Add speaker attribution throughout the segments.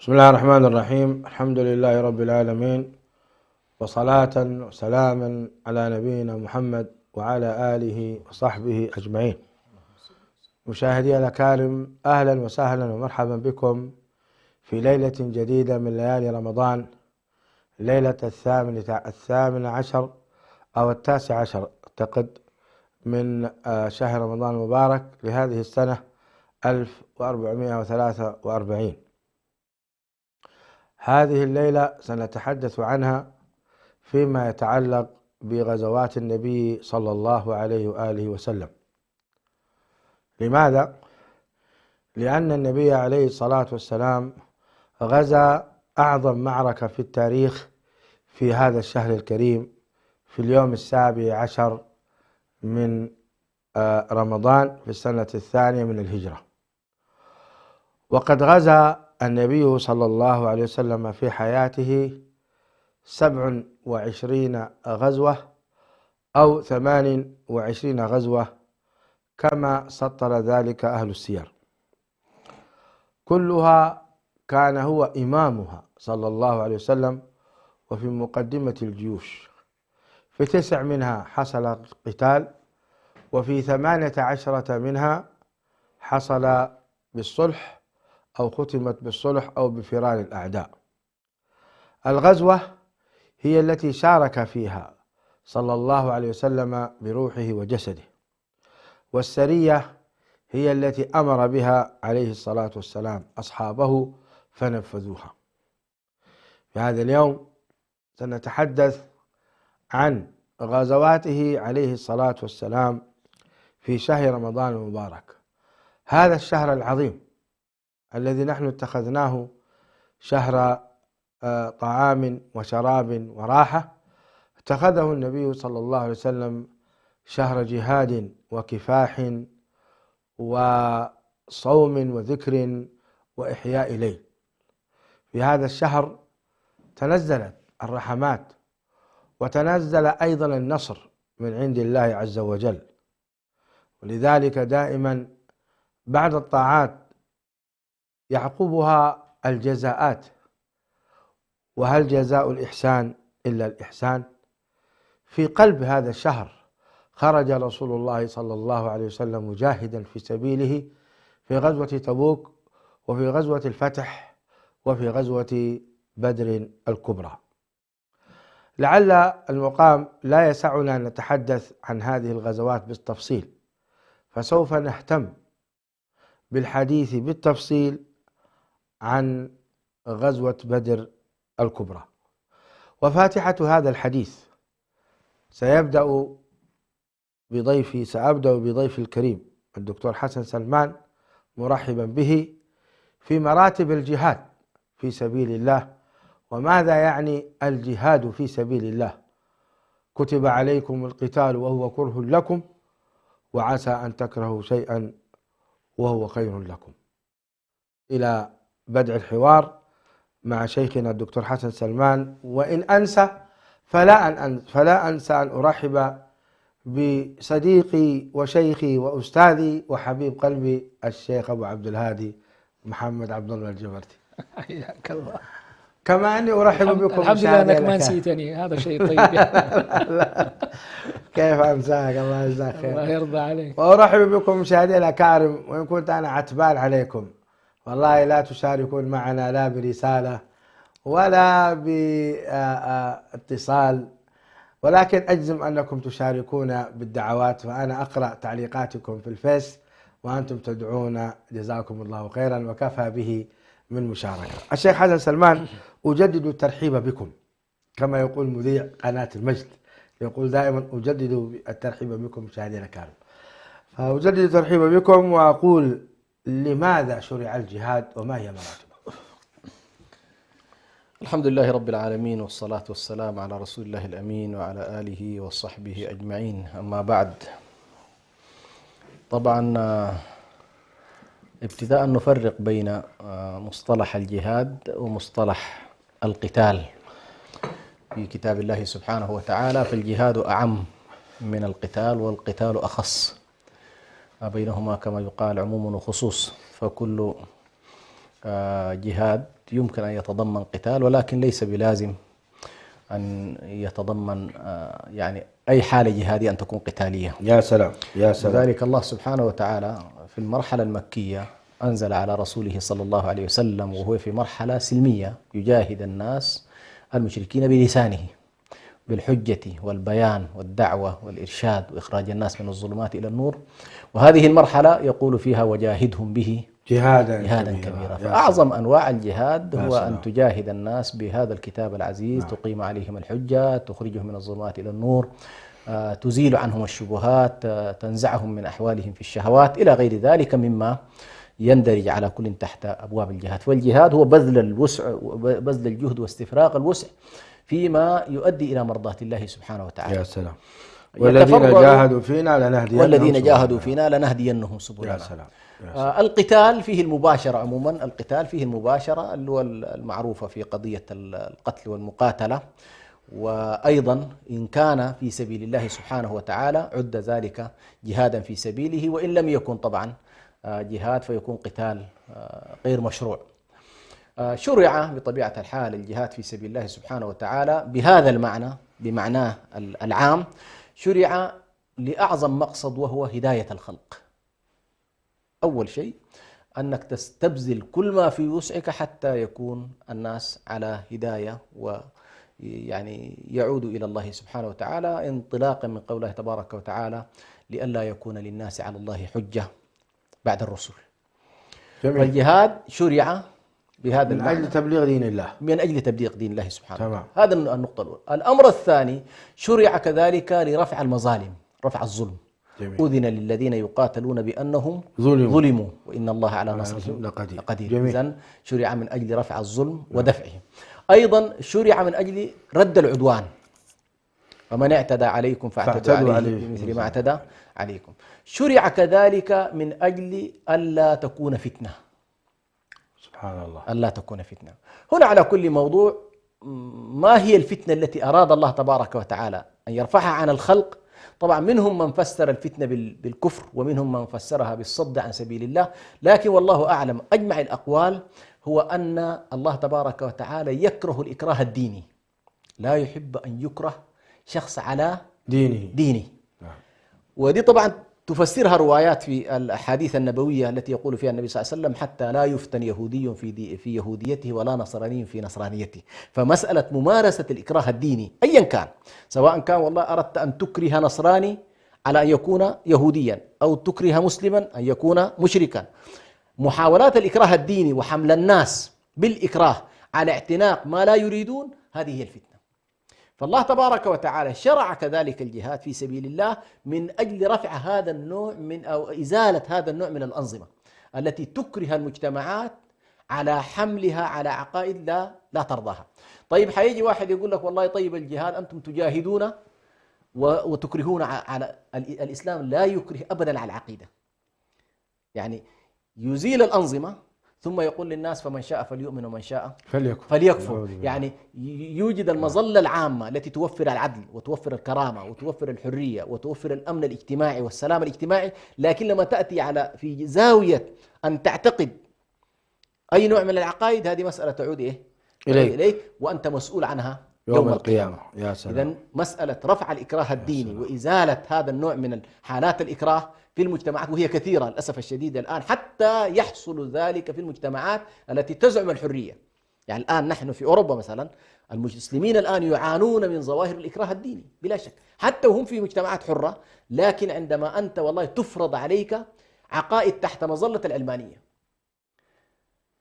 Speaker 1: بسم الله الرحمن الرحيم. الحمد لله رب العالمين، وصلاة وسلاما على نبينا محمد وعلى آله وصحبه أجمعين. مشاهدي الأكارم، أهلا وسهلا ومرحبا بكم في ليلة جديدة من ليالي رمضان، ليلة الثامن عشر أو التاسع عشر أعتقد من شهر رمضان المبارك لهذه السنة 1443. هذه الليلة سنتحدث عنها فيما يتعلق بغزوات النبي صلى الله عليه وآله وسلم. لماذا؟ لأن النبي عليه الصلاة والسلام غزا أعظم معركة في التاريخ في هذا الشهر الكريم في اليوم 17 من رمضان في السنة الثانية من الهجرة. وقد غزا النبي صلى الله عليه وسلم في حياته 27 غزوة أو 28 غزوة كما سطر ذلك أهل السير، كلها كان هو إمامها صلى الله عليه وسلم وفي مقدمة الجيوش. في 9 منها حصل قتال، وفي 18 منها حصل بالصلح أو ختمت بالصلح أو بفرار الأعداء. الغزوة هي التي شارك فيها صلى الله عليه وسلم بروحه وجسده، والسرية هي التي أمر بها عليه الصلاة والسلام أصحابه فنفذوها. في هذا اليوم سنتحدث عن غزواته عليه الصلاة والسلام في شهر رمضان المبارك، هذا الشهر العظيم الذي نحن اتخذناه شهر طعام وشراب وراحة. اتخذه النبي صلى الله عليه وسلم شهر جهاد وكفاح وصوم وذكر وإحياء ليل. في هذا الشهر تنزلت الرحمات وتنزل أيضا النصر من عند الله عز وجل، ولذلك دائما بعد الطاعات يعقبها الجزاءات، وهل جزاء الإحسان إلا الإحسان. في قلب هذا الشهر خرج رسول الله صلى الله عليه وسلم مجاهدا في سبيله في غزوة تبوك وفي غزوة الفتح وفي غزوة بدر الكبرى. لعل المقام لا يسعنا أن نتحدث عن هذه الغزوات بالتفصيل، فسوف نهتم بالحديث بالتفصيل عن غزوة بدر الكبرى. وفاتحة هذا الحديث سأبدأ بضيفي الكريم الدكتور حسن سلمان، مرحبا به في مراتب الجهاد في سبيل الله، وماذا يعني الجهاد في سبيل الله. كتب عليكم القتال وهو كره لكم وعسى أن تكرهوا شيئا وهو خير لكم. إلى بدء الحوار مع شيخنا الدكتور حسن سلمان. وإن أنسى فلا أنسى أن أرحب بصديقي وشيخي وأستاذي وحبيب قلبي الشيخ أبو عبد الهادي محمد عبد الله الجبرتي.
Speaker 2: حياك الله.
Speaker 1: كما أني أرحب بكم.
Speaker 2: الحمد لله أنك ما نسيتني، هذا شيء طيب.
Speaker 1: لا. كيف أنساك؟ الله يجزاك خير.
Speaker 2: الله يرضى عليك.
Speaker 1: وأرحب بكم مشاهدي الأكارم، وإن كنت أنا عتبان عليكم والله لا تشاركون معنا لا برسالة ولا باتصال، ولكن أجزم أنكم تشاركون بالدعوات، فأنا أقرأ تعليقاتكم في الفيس وأنتم تدعون، جزاكم الله خيرا وكفى به من مشاركة. الشيخ حسن سلمان، أجدد الترحيب بكم كما يقول مذيع قناة المجد، يقول دائما أجدد الترحيب بكم مشاهدينا الكرام، فأجدد الترحيب بكم وأقول لماذا شرع الجهاد وما هي مراتبه؟
Speaker 2: الحمد لله رب العالمين، والصلاة والسلام على رسول الله الأمين وعلى آله وصحبه أجمعين. أما بعد، طبعا ابتداء نفرق بين مصطلح الجهاد ومصطلح القتال في كتاب الله سبحانه وتعالى. فالجهاد أعم من القتال، والقتال أخص، بينهما كما يقال عموم وخصوص، فكل جهاد يمكن أن يتضمن قتال، ولكن ليس بلازم أن يتضمن يعني أي حالة جهادية أن تكون قتالية.
Speaker 1: يا سلام يا سلام.
Speaker 2: لذلك الله سبحانه وتعالى في المرحلة المكية أنزل على رسوله صلى الله عليه وسلم وهو في مرحلة سلمية يجاهد الناس المشركين بلسانه بالحجة والبيان والدعوة والإرشاد وإخراج الناس من الظلمات إلى النور. وهذه المرحلة يقول فيها وجاهدهم به جهادا كبيرا. فأعظم أنواع الجهاد هو أن تجاهد الناس بهذا الكتاب العزيز، تقيم عليهم الحجة، تخرجهم من الظلمات إلى النور، تزيل عنهم الشبهات، تنزعهم من أحوالهم في الشهوات إلى غير ذلك مما يندرج على كل تحت أبواب الجهاد. والجهاد هو بذل الوسع وبذل الجهد واستفراغ الوسع فيما يؤدي إلى مرضاة الله سبحانه وتعالى.
Speaker 1: يا سلام. والذين جاهدوا فينا
Speaker 2: لنهدينهم سبلنا.
Speaker 1: يا سلام.
Speaker 2: القتال فيه المباشرة عموما، القتال فيه المباشرة اللي هو المعروفة في قضية القتل والمقاتلة، وأيضا إن كان في سبيل الله سبحانه وتعالى عد ذلك جهادا في سبيله، وإن لم يكن طبعا جهاد فيكون قتال غير مشروع. شرع بطبيعة الحال الجهاد في سبيل الله سبحانه وتعالى بهذا المعنى بمعناه العام، شرع لأعظم مقصد وهو هداية الخلق. أول شيء أنك تستبذل كل ما في وسعك حتى يكون الناس على هداية ويعني يعودوا إلى الله سبحانه وتعالى، انطلاقا من قوله تبارك وتعالى لئلا يكون للناس على الله حجة بعد الرسل. والجهاد شرع بهذا
Speaker 1: من أجل تبليغ دين الله،
Speaker 2: من أجل تبليغ دين الله سبحانه
Speaker 1: تمام.
Speaker 2: وتعالى. هذا النقطة الأولى. الأمر الثاني شرع كذلك لرفع المظالم، رفع الظلم. أذن للذين يقاتلون بأنهم ظلموا وإن الله على نصرهم لقدير. إذن شرع من أجل رفع الظلم ودفعه. أيضا شرع من أجل رد العدوان، ومن اعتدى عليكم فاعتدوا عليه بمثل ما اعتدى عليكم. شرع كذلك من أجل ألا تكون فتنة،
Speaker 1: سبحان الله،
Speaker 2: ألا تكون فتنة. هنا على كل موضوع ما هي الفتنة التي أراد الله تبارك وتعالى أن يرفعها عن الخلق؟ طبعا منهم من فسر الفتنة بالكفر، ومنهم من فسرها بالصد عن سبيل الله، لكن والله أعلم أجمع الأقوال هو أن الله تبارك وتعالى يكره الإكراه الديني، لا يحب أن يكره شخص على دينه. ودي طبعا تفسرها روايات في الأحاديث النبوية التي يقول فيها النبي صلى الله عليه وسلم حتى لا يفتن يهودي في يهوديته ولا نصراني في نصرانيته. فمسألة ممارسة الإكراه الديني أيا كان، سواء كان والله أردت أن تكره نصراني على أن يكون يهوديا أو تكره مسلما أن يكون مشركا، محاولات الإكراه الديني وحمل الناس بالإكراه على اعتناق ما لا يريدون، هذه هي الفتنة. فالله تبارك وتعالى شرع كذلك الجهاد في سبيل الله من أجل رفع هذا النوع من أو إزالة هذا النوع من الأنظمة التي تكره المجتمعات على حملها على عقائد لا ترضاها. طيب حيجي واحد يقول لك والله طيب الجهاد أنتم تجاهدون وتكرهون على الإسلام لا يكره أبدا على العقيدة، يعني يزيل الأنظمة ثم يقول للناس فمن شاء فليؤمن ومن شاء فليكفر. يعني يوجد المظلة العامة التي توفر العدل وتوفر الكرامة وتوفر الحرية وتوفر الأمن الاجتماعي والسلام الاجتماعي، لكن لما تأتي في زاوية أن تعتقد أي نوع من العقائد، هذه مسألة تعود إليك وأنت مسؤول عنها يوم القيامة.
Speaker 1: يا سلام.
Speaker 2: إذن مسألة رفع الإكراه الديني وإزالة هذا النوع من حالات الإكراه في المجتمعات، وهي كثيرة للأسف الشديد الآن، حتى يحصل ذلك في المجتمعات التي تزعم الحرية. يعني الآن نحن في أوروبا مثلا المسلمين الآن يعانون من ظواهر الإكراه الديني بلا شك، حتى وهم في مجتمعات حرة، لكن عندما أنت والله تفرض عليك عقائد تحت مظلة العلمانية.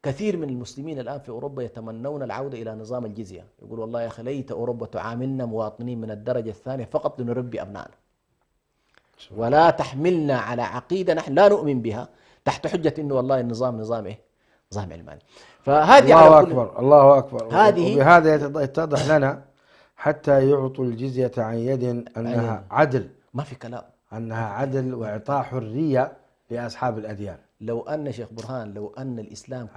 Speaker 2: كثير من المسلمين الآن في أوروبا يتمنون العودة إلى نظام الجزية، يقول والله يا أخي ليت أوروبا تعاملنا مواطنين من الدرجة الثانية فقط لنربي أبنائنا، ولا تحملنا على عقيدة نحن لا نؤمن بها تحت حجة إنه والله النظام نظام علماني. فهذه
Speaker 1: الله أكبر الله أكبر.
Speaker 2: وبهذا
Speaker 1: يتضح لنا حتى يعطوا الجزية عن يد أنها عدل،
Speaker 2: ما في كلام،
Speaker 1: أنها عدل وإعطاء حرية لأصحاب الأديان.
Speaker 2: لو أن شيخ برهان لو أن الإسلام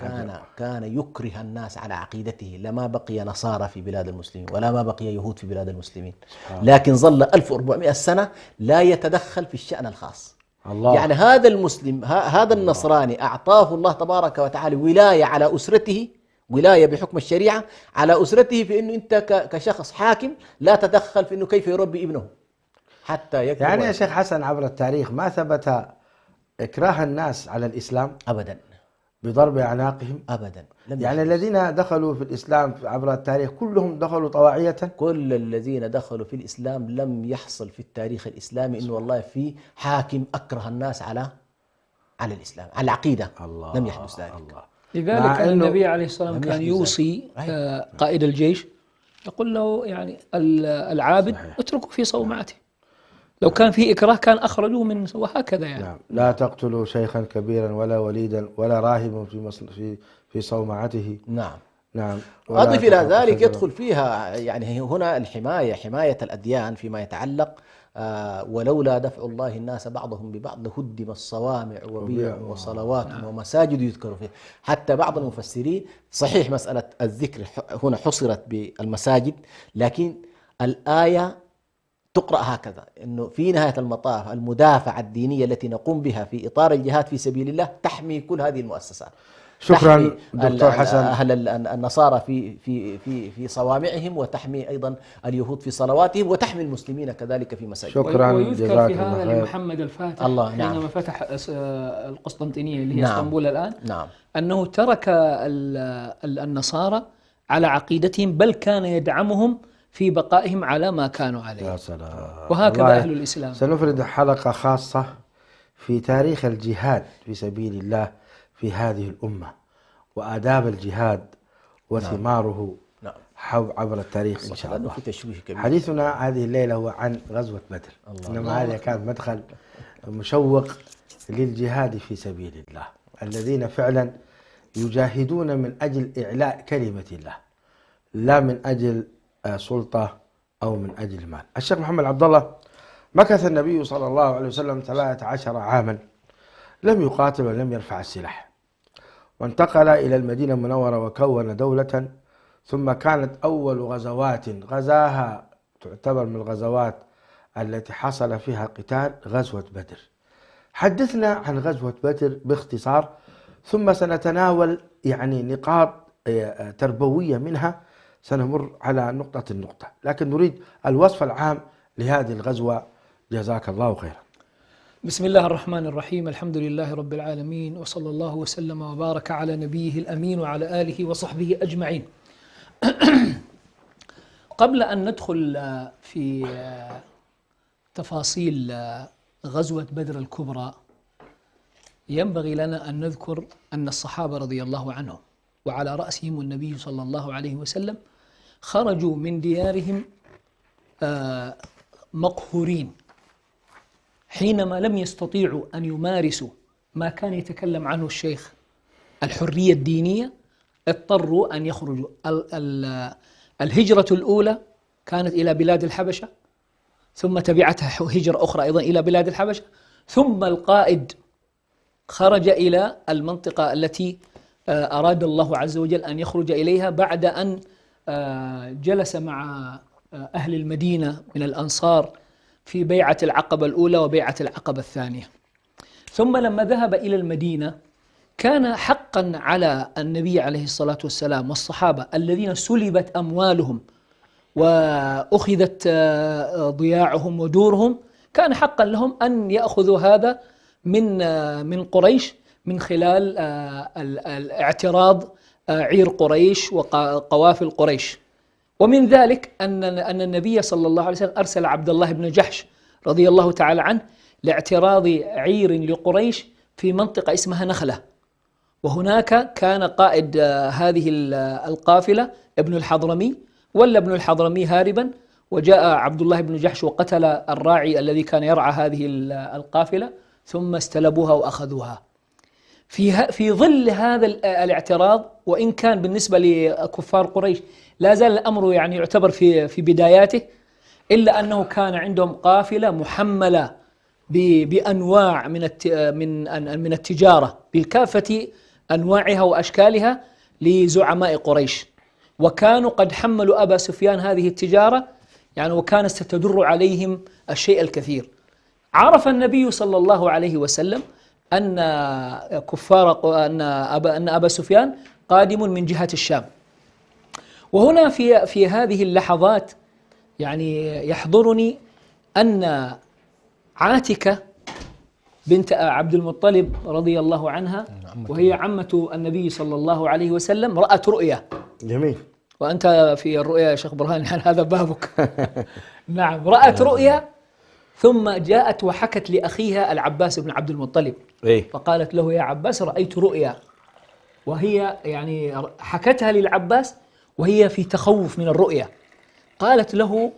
Speaker 2: كان يكره الناس على عقيدته لما بقي نصارى في بلاد المسلمين ولا ما بقي يهود في بلاد المسلمين، لكن ظل 1400 سنة لا يتدخل في الشأن الخاص،
Speaker 1: الله.
Speaker 2: يعني هذا المسلم هذا النصراني أعطاه الله تبارك وتعالى ولاية على أسرته، ولاية بحكم الشريعة على أسرته، في أنه أنت كشخص حاكم لا تدخل في أنه كيف يربي ابنه حتى يكبر.
Speaker 1: يعني يا شيخ حسن عبر التاريخ ما ثبت إكراه الناس على الإسلام
Speaker 2: أبدا
Speaker 1: بضرب أعناقهم
Speaker 2: أبدا.
Speaker 1: يعني الذين دخلوا في الإسلام عبر التاريخ كلهم دخلوا طواعية؟
Speaker 2: كل الذين دخلوا في الإسلام لم يحصل في التاريخ الإسلامي إنه والله في حاكم أكره الناس على الإسلام، على العقيدة.
Speaker 1: الله
Speaker 2: لم يحدث ذلك.
Speaker 1: الله.
Speaker 3: لذلك النبي عليه الصلاة والسلام كان
Speaker 2: يحدث
Speaker 3: يوصي قائد الجيش، يقول له يعني العابد اتركوا في صومعته، لو كان في إكراه كان أخرجوه من، وهكذا يعني.
Speaker 1: نعم. لا تقتلوا شيخا كبيرا ولا وليدا ولا راهبا في صومعته.
Speaker 2: نعم.
Speaker 1: نعم.
Speaker 2: أضف إلى ذلك يدخل فيها يعني هنا حماية الأديان فيما يتعلق ولولا دفع الله الناس بعضهم ببعض لهدم الصوامع وبيع وصلوات ومساجد يذكر فيها. حتى بعض المفسرين صحيح مسألة الذكر هنا حصرت بالمساجد، لكن الآية تقرأ هكذا إنه في نهاية المطاف المدافعة الدينية التي نقوم بها في إطار الجهاد في سبيل الله تحمي كل هذه المؤسسات.
Speaker 1: شكرا دكتور حسن.
Speaker 2: أهل النصارى في صوامعهم، وتحمي أيضا اليهود في صلواتهم، وتحمي المسلمين كذلك في مساجدهم.
Speaker 1: شكرا.
Speaker 3: ويذكر في هذا لمحمد الفاتح
Speaker 2: الله. نعم.
Speaker 3: حينما فتح القسطنطينية اللي هي
Speaker 2: نعم.
Speaker 3: اسطنبول الآن.
Speaker 2: نعم.
Speaker 3: أنه ترك النصارى على عقيدتهم، بل كان يدعمهم في بقائهم على ما كانوا عليه.
Speaker 1: يا سلام.
Speaker 3: وهكذا أهل الإسلام.
Speaker 1: سنفرد حلقة خاصة في تاريخ الجهاد في سبيل الله في هذه الأمة وآداب الجهاد وثماره.
Speaker 2: نعم.
Speaker 1: عبر التاريخ إن شاء الله.
Speaker 2: في تشويه كبير.
Speaker 1: حديثنا هذه الليلة هو عن غزوة بدر. إنما هذا كان مدخل مشوق للجهاد في سبيل الله، الذين فعلا يجاهدون من أجل إعلاء كلمة الله، لا من أجل سلطة أو من أجل مال. الشيخ محمد عبد الله، مكث النبي صلى الله عليه وسلم 13 عاما لم يقاتل ولم يرفع السلاح، وانتقل إلى المدينة المنورة وكون دولة، ثم كانت أول غزوات غزاها تعتبر من الغزوات التي حصل فيها قتال غزوة بدر. حدثنا عن غزوة بدر باختصار، ثم سنتناول يعني نقاط تربوية منها، سنمر على نقطة، لكن نريد الوصف العام لهذه الغزوة. جزاك الله خيرا.
Speaker 3: بسم الله الرحمن الرحيم، الحمد لله رب العالمين، وصلى الله وسلم وبارك على نبيه الأمين وعلى آله وصحبه أجمعين. قبل أن ندخل في تفاصيل غزوة بدر الكبرى، ينبغي لنا أن نذكر أن الصحابة رضي الله عنهم وعلى رأسهم النبي صلى الله عليه وسلم خرجوا من ديارهم مقهورين، حينما لم يستطيعوا أن يمارسوا ما كان يتكلم عنه الشيخ الحرية الدينية، اضطروا أن يخرجوا. الهجرة الأولى كانت إلى بلاد الحبشة، ثم تبعتها هجرة أخرى أيضا إلى بلاد الحبشة، ثم القائد خرج إلى المنطقة التي أراد الله عز وجل أن يخرج إليها بعد أن جلس مع أهل المدينة من الأنصار في بيعة العقبة الأولى وبيعة العقبة الثانية. ثم لما ذهب إلى المدينة كان حقا على النبي عليه الصلاة والسلام والصحابة الذين سلبت أموالهم وأخذت ضياعهم ودورهم، كان حقا لهم أن يأخذوا هذا من قريش من خلال الاعتراض عير قريش وقوافل قريش. ومن ذلك أن النبي صلى الله عليه وسلم أرسل عبد الله بن جحش رضي الله تعالى عنه لاعتراض عير لقريش في منطقة اسمها نخلة، وهناك كان قائد هذه القافلة ابن الحضرمي، ولا ابن الحضرمي هاربا، وجاء عبد الله بن جحش وقتل الراعي الذي كان يرعى هذه القافلة، ثم استلبوها وأخذوها. في ظل هذا الاعتراض، وإن كان بالنسبة لكفار قريش لا زال الأمر يعني يعتبر في بداياته، إلا أنه كان عندهم قافلة محملة بأنواع من التجارة بكافة أنواعها وأشكالها لزعماء قريش، وكانوا قد حملوا أبا سفيان هذه التجارة يعني، وكانت ستدر عليهم الشيء الكثير. عرف النبي صلى الله عليه وسلم أن أن أبا سفيان قادم من جهة الشام. وهنا في هذه اللحظات يعني يحضرني أن عاتكة بنت عبد المطلب رضي الله عنها، وهي عمة النبي صلى الله عليه وسلم، رأت رؤيا.
Speaker 1: جميل.
Speaker 3: وأنت في الرؤيا يا شيخ برهان، يعني هذا بابك. نعم، رأت رؤيا ثم جاءت وحكت لأخيها العباس بن عبد المطلب، فقالت له: يا عباس رأيت رؤيا، وهي يعني حكتها للعباس وهي في تخوف من الرؤيا. قالت له: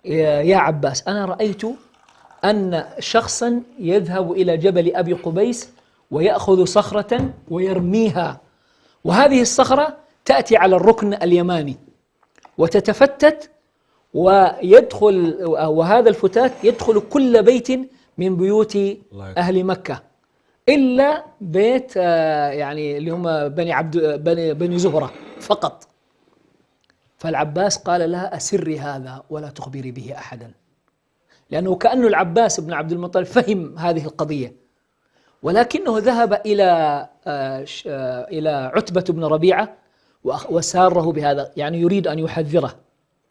Speaker 3: يا عباس، أنا رأيت أن شخصا يذهب إلى جبل أبي قبيس ويأخذ صخرة ويرميها، وهذه الصخرة تأتي على الركن اليماني وتتفتت ويدخل، وهذا الفتات يدخل كل بيت من بيوت أهل مكة إلا بيت يعني اللي هم بني زهرة فقط. فالعباس قال لها: أسري هذا ولا تخبري به أحدا، لأنه كأنه العباس بن عبد المطلب فهم هذه القضية، ولكنه ذهب إلى عتبة بن ربيعة وساره بهذا، يعني يريد أن يحذره.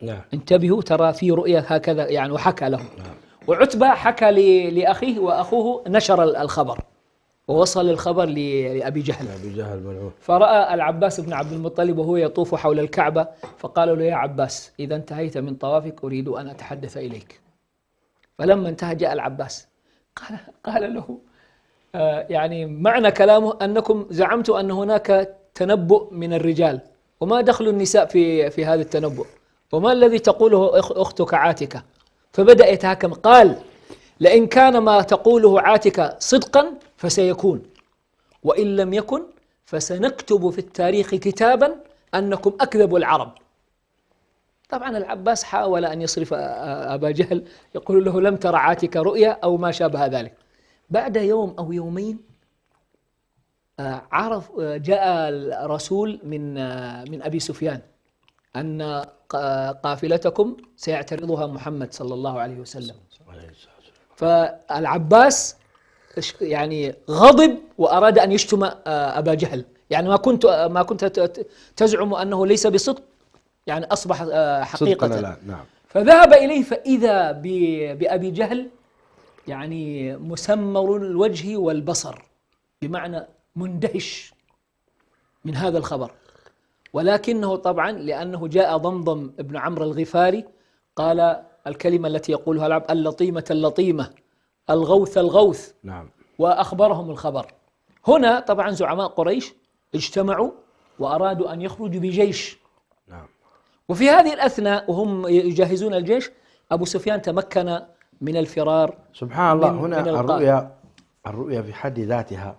Speaker 1: نعم.
Speaker 3: انتبهوا، ترى في رؤيا هكذا يعني، وحكى له. نعم. وعتبة حكى لأخيه، وأخوه نشر الخبر ووصل الخبر لأبي جهل. فرأى العباس بن عبد المطلب وهو يطوف حول الكعبة، فقال له: يا عباس، إذا انتهيت من طوافك أريد أن أتحدث إليك. فلما انتهى جاء العباس قال له يعني معنى كلامه أنكم زعمتوا أن هناك تنبؤ من الرجال، وما دخل النساء في هذا التنبؤ، وما الذي تقوله أختك عاتكة؟ فبدأ يتهكم، قال: لئن كان ما تقوله عاتكة صدقا فسيكون، وإن لم يكن فسنكتب في التاريخ كتابا أنكم أكذبوا العرب. طبعا العباس حاول أن يصرف أبا جهل، يقول له: لم ترى عاتكة رؤيا أو ما شابه ذلك. بعد يوم أو يومين جاء الرسول من أبي سفيان أن قافلتكم سيعترضها محمد صلى الله عليه وسلم. فالعباس يعني غضب وأراد أن يشتم أبا جهل، يعني ما كنت تزعم أنه ليس بصدق، يعني أصبح حقيقة.
Speaker 1: نعم.
Speaker 3: فذهب إليه فإذا بأبي جهل يعني مسمر الوجه والبصر، بمعنى مندهش من هذا الخبر. ولكنه طبعا لأنه جاء ضمضم ابن عمرو الغفاري قال الكلمة التي يقولها العبد: اللطيمة اللطيمة، الغوث الغوث.
Speaker 1: نعم.
Speaker 3: وأخبرهم الخبر. هنا طبعا زعماء قريش اجتمعوا وأرادوا أن يخرجوا بجيش.
Speaker 1: نعم.
Speaker 3: وفي هذه الأثناء وهم يجهزون الجيش، أبو سفيان تمكن من الفرار.
Speaker 1: سبحان الله. هنا الرؤيا في حد ذاتها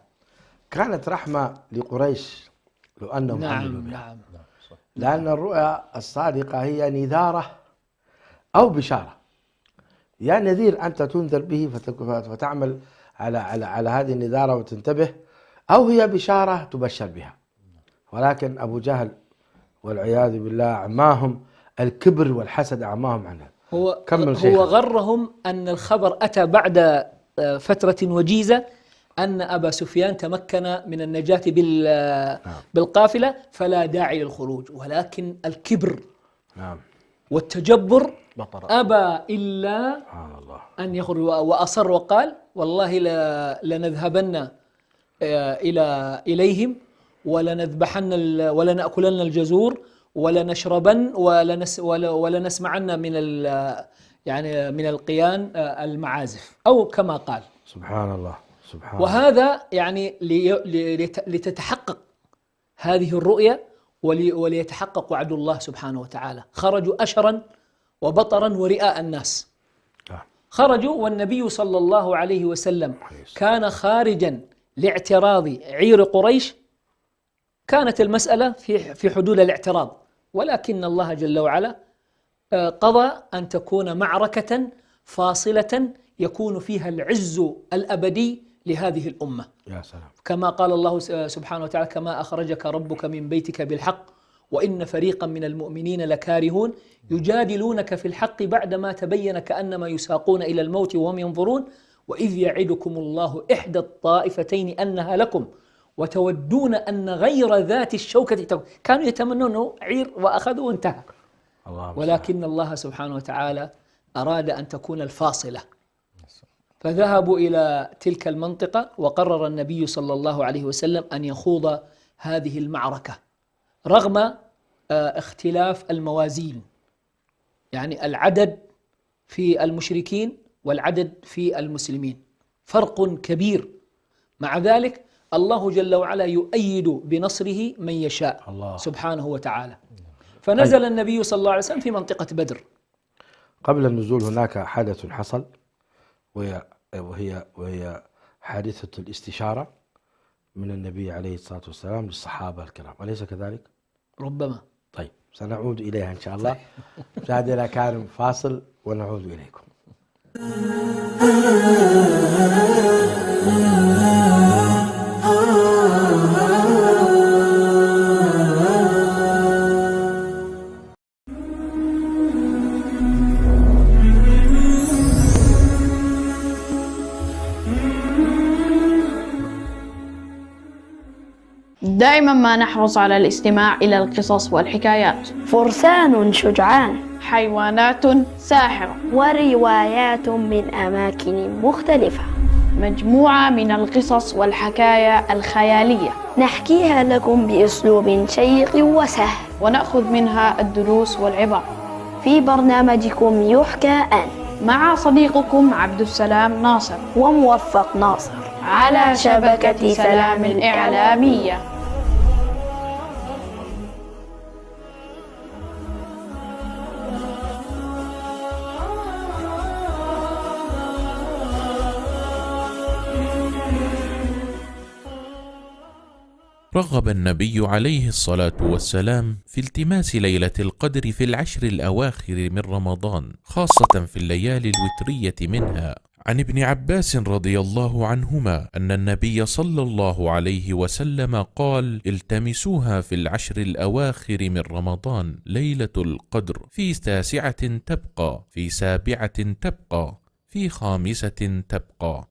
Speaker 1: كانت رحمة لقريش لو أنهم عملوا بها. نعم. لأن الرؤيا الصادقة هي نذارة أو بشارة. يا نذير أنت تنذر به فتعمل على هذه النذارة وتنتبه، أو هي بشارة تبشر بها. ولكن أبو جهل والعياذ بالله عماهم الكبر والحسد، عماهم عنها.
Speaker 3: هو غرهم أن الخبر أتى بعد فترة وجيزة أن أبا سفيان تمكن من النجاة بالقافلة، فلا داعي للخروج. ولكن الكبر والتجبر أبى إلا أن يخرج، وأصر وقال: والله لنذهبن إليهم ولنذبحن ولنأكلن الجزور ولنشربن ولنسمعن من القيان المعازف، أو كما قال.
Speaker 1: سبحان الله. سبحان
Speaker 3: وهذا يعني لتتحقق هذه الرؤيا وليتحقق وعد الله سبحانه وتعالى. خرجوا أشرا وبطرا ورئاء الناس. خرجوا والنبي صلى الله عليه وسلم كان خارجا لاعتراض عير قريش. كانت المسألة في حدود الاعتراض، ولكن الله جل وعلا قضى أن تكون معركة فاصلة يكون فيها العز الأبدي لهذه الأمة.
Speaker 1: يا سلام.
Speaker 3: كما قال الله سبحانه وتعالى: كما أخرجك ربك من بيتك بالحق وإن فريقا من المؤمنين لكارهون يجادلونك في الحق بعدما تبين كأنما يساقون إلى الموت وهم ينظرون وإذ يعدكم الله إحدى الطائفتين أنها لكم وتودون أن غير ذات الشوكة كانوا يتمنون عير وأخذوا وانتهى. ولكن الله سبحانه وتعالى أراد أن تكون الفاصلة، فذهبوا إلى تلك المنطقة، وقرر النبي صلى الله عليه وسلم أن يخوض هذه المعركة رغم اختلاف الموازين، يعني العدد في المشركين والعدد في المسلمين فرق كبير. مع ذلك الله جل وعلا يؤيد بنصره من يشاء سبحانه وتعالى. فنزل النبي صلى الله عليه وسلم في منطقة بدر.
Speaker 1: قبل النزول هناك حدث حصل وهي حادثة الاستشارة من النبي عليه الصلاة والسلام للصحابة الكرام، أليس كذلك؟
Speaker 3: ربما.
Speaker 1: طيب سنعود إليها إن شاء الله. مشاهدينا كان فاصل ونعود إليكم.
Speaker 4: دائما ما نحرص على الاستماع إلى القصص والحكايات.
Speaker 5: فرسان شجعان،
Speaker 4: حيوانات ساحرة،
Speaker 5: وروايات من أماكن مختلفة،
Speaker 4: مجموعة من القصص والحكايا الخيالية
Speaker 5: نحكيها لكم بأسلوب شيق وسهل،
Speaker 4: ونأخذ منها الدروس والعبر
Speaker 5: في برنامجكم يحكى أن،
Speaker 4: مع صديقكم عبد السلام ناصر
Speaker 5: وموفق ناصر
Speaker 4: على شبكة سلام الإعلامية.
Speaker 6: رغب النبي عليه الصلاة والسلام في التماس ليلة القدر في العشر الأواخر من رمضان، خاصة في الليالي الوترية منها. عن ابن عباس رضي الله عنهما أن النبي صلى الله عليه وسلم قال: التمسوها في العشر الأواخر من رمضان ليلة القدر، في 9 تبقى، في 7 تبقى، في 5 تبقى.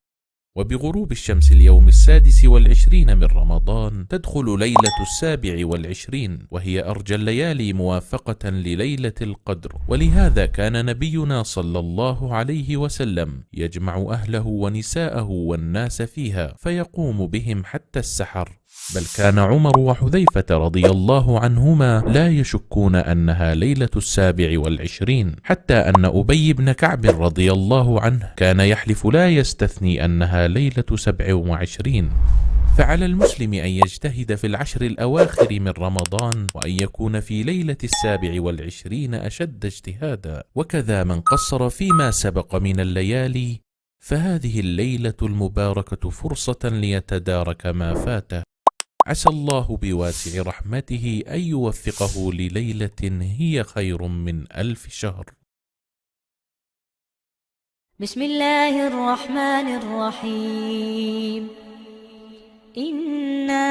Speaker 6: وبغروب الشمس اليوم 26 من رمضان تدخل ليلة 27، وهي أرجى الليالي موافقة لليلة القدر. ولهذا كان نبينا صلى الله عليه وسلم يجمع أهله ونساءه والناس فيها فيقوم بهم حتى السحر. بل كان عمر وحذيفة رضي الله عنهما لا يشكون أنها ليلة 27، حتى أن أبي بن كعب رضي الله عنه كان يحلف لا يستثني أنها ليلة 27. فعلى المسلم أن يجتهد في العشر الأواخر من رمضان، وأن يكون في ليلة 27 أشد اجتهادا. وكذا من قصر فيما سبق من الليالي، فهذه الليلة المباركة فرصة ليتدارك ما فاته. عسى الله بواسع رحمته أن يوفقه لليلة هي خير من 1000 شهر.
Speaker 7: بسم الله الرحمن الرحيم. إنا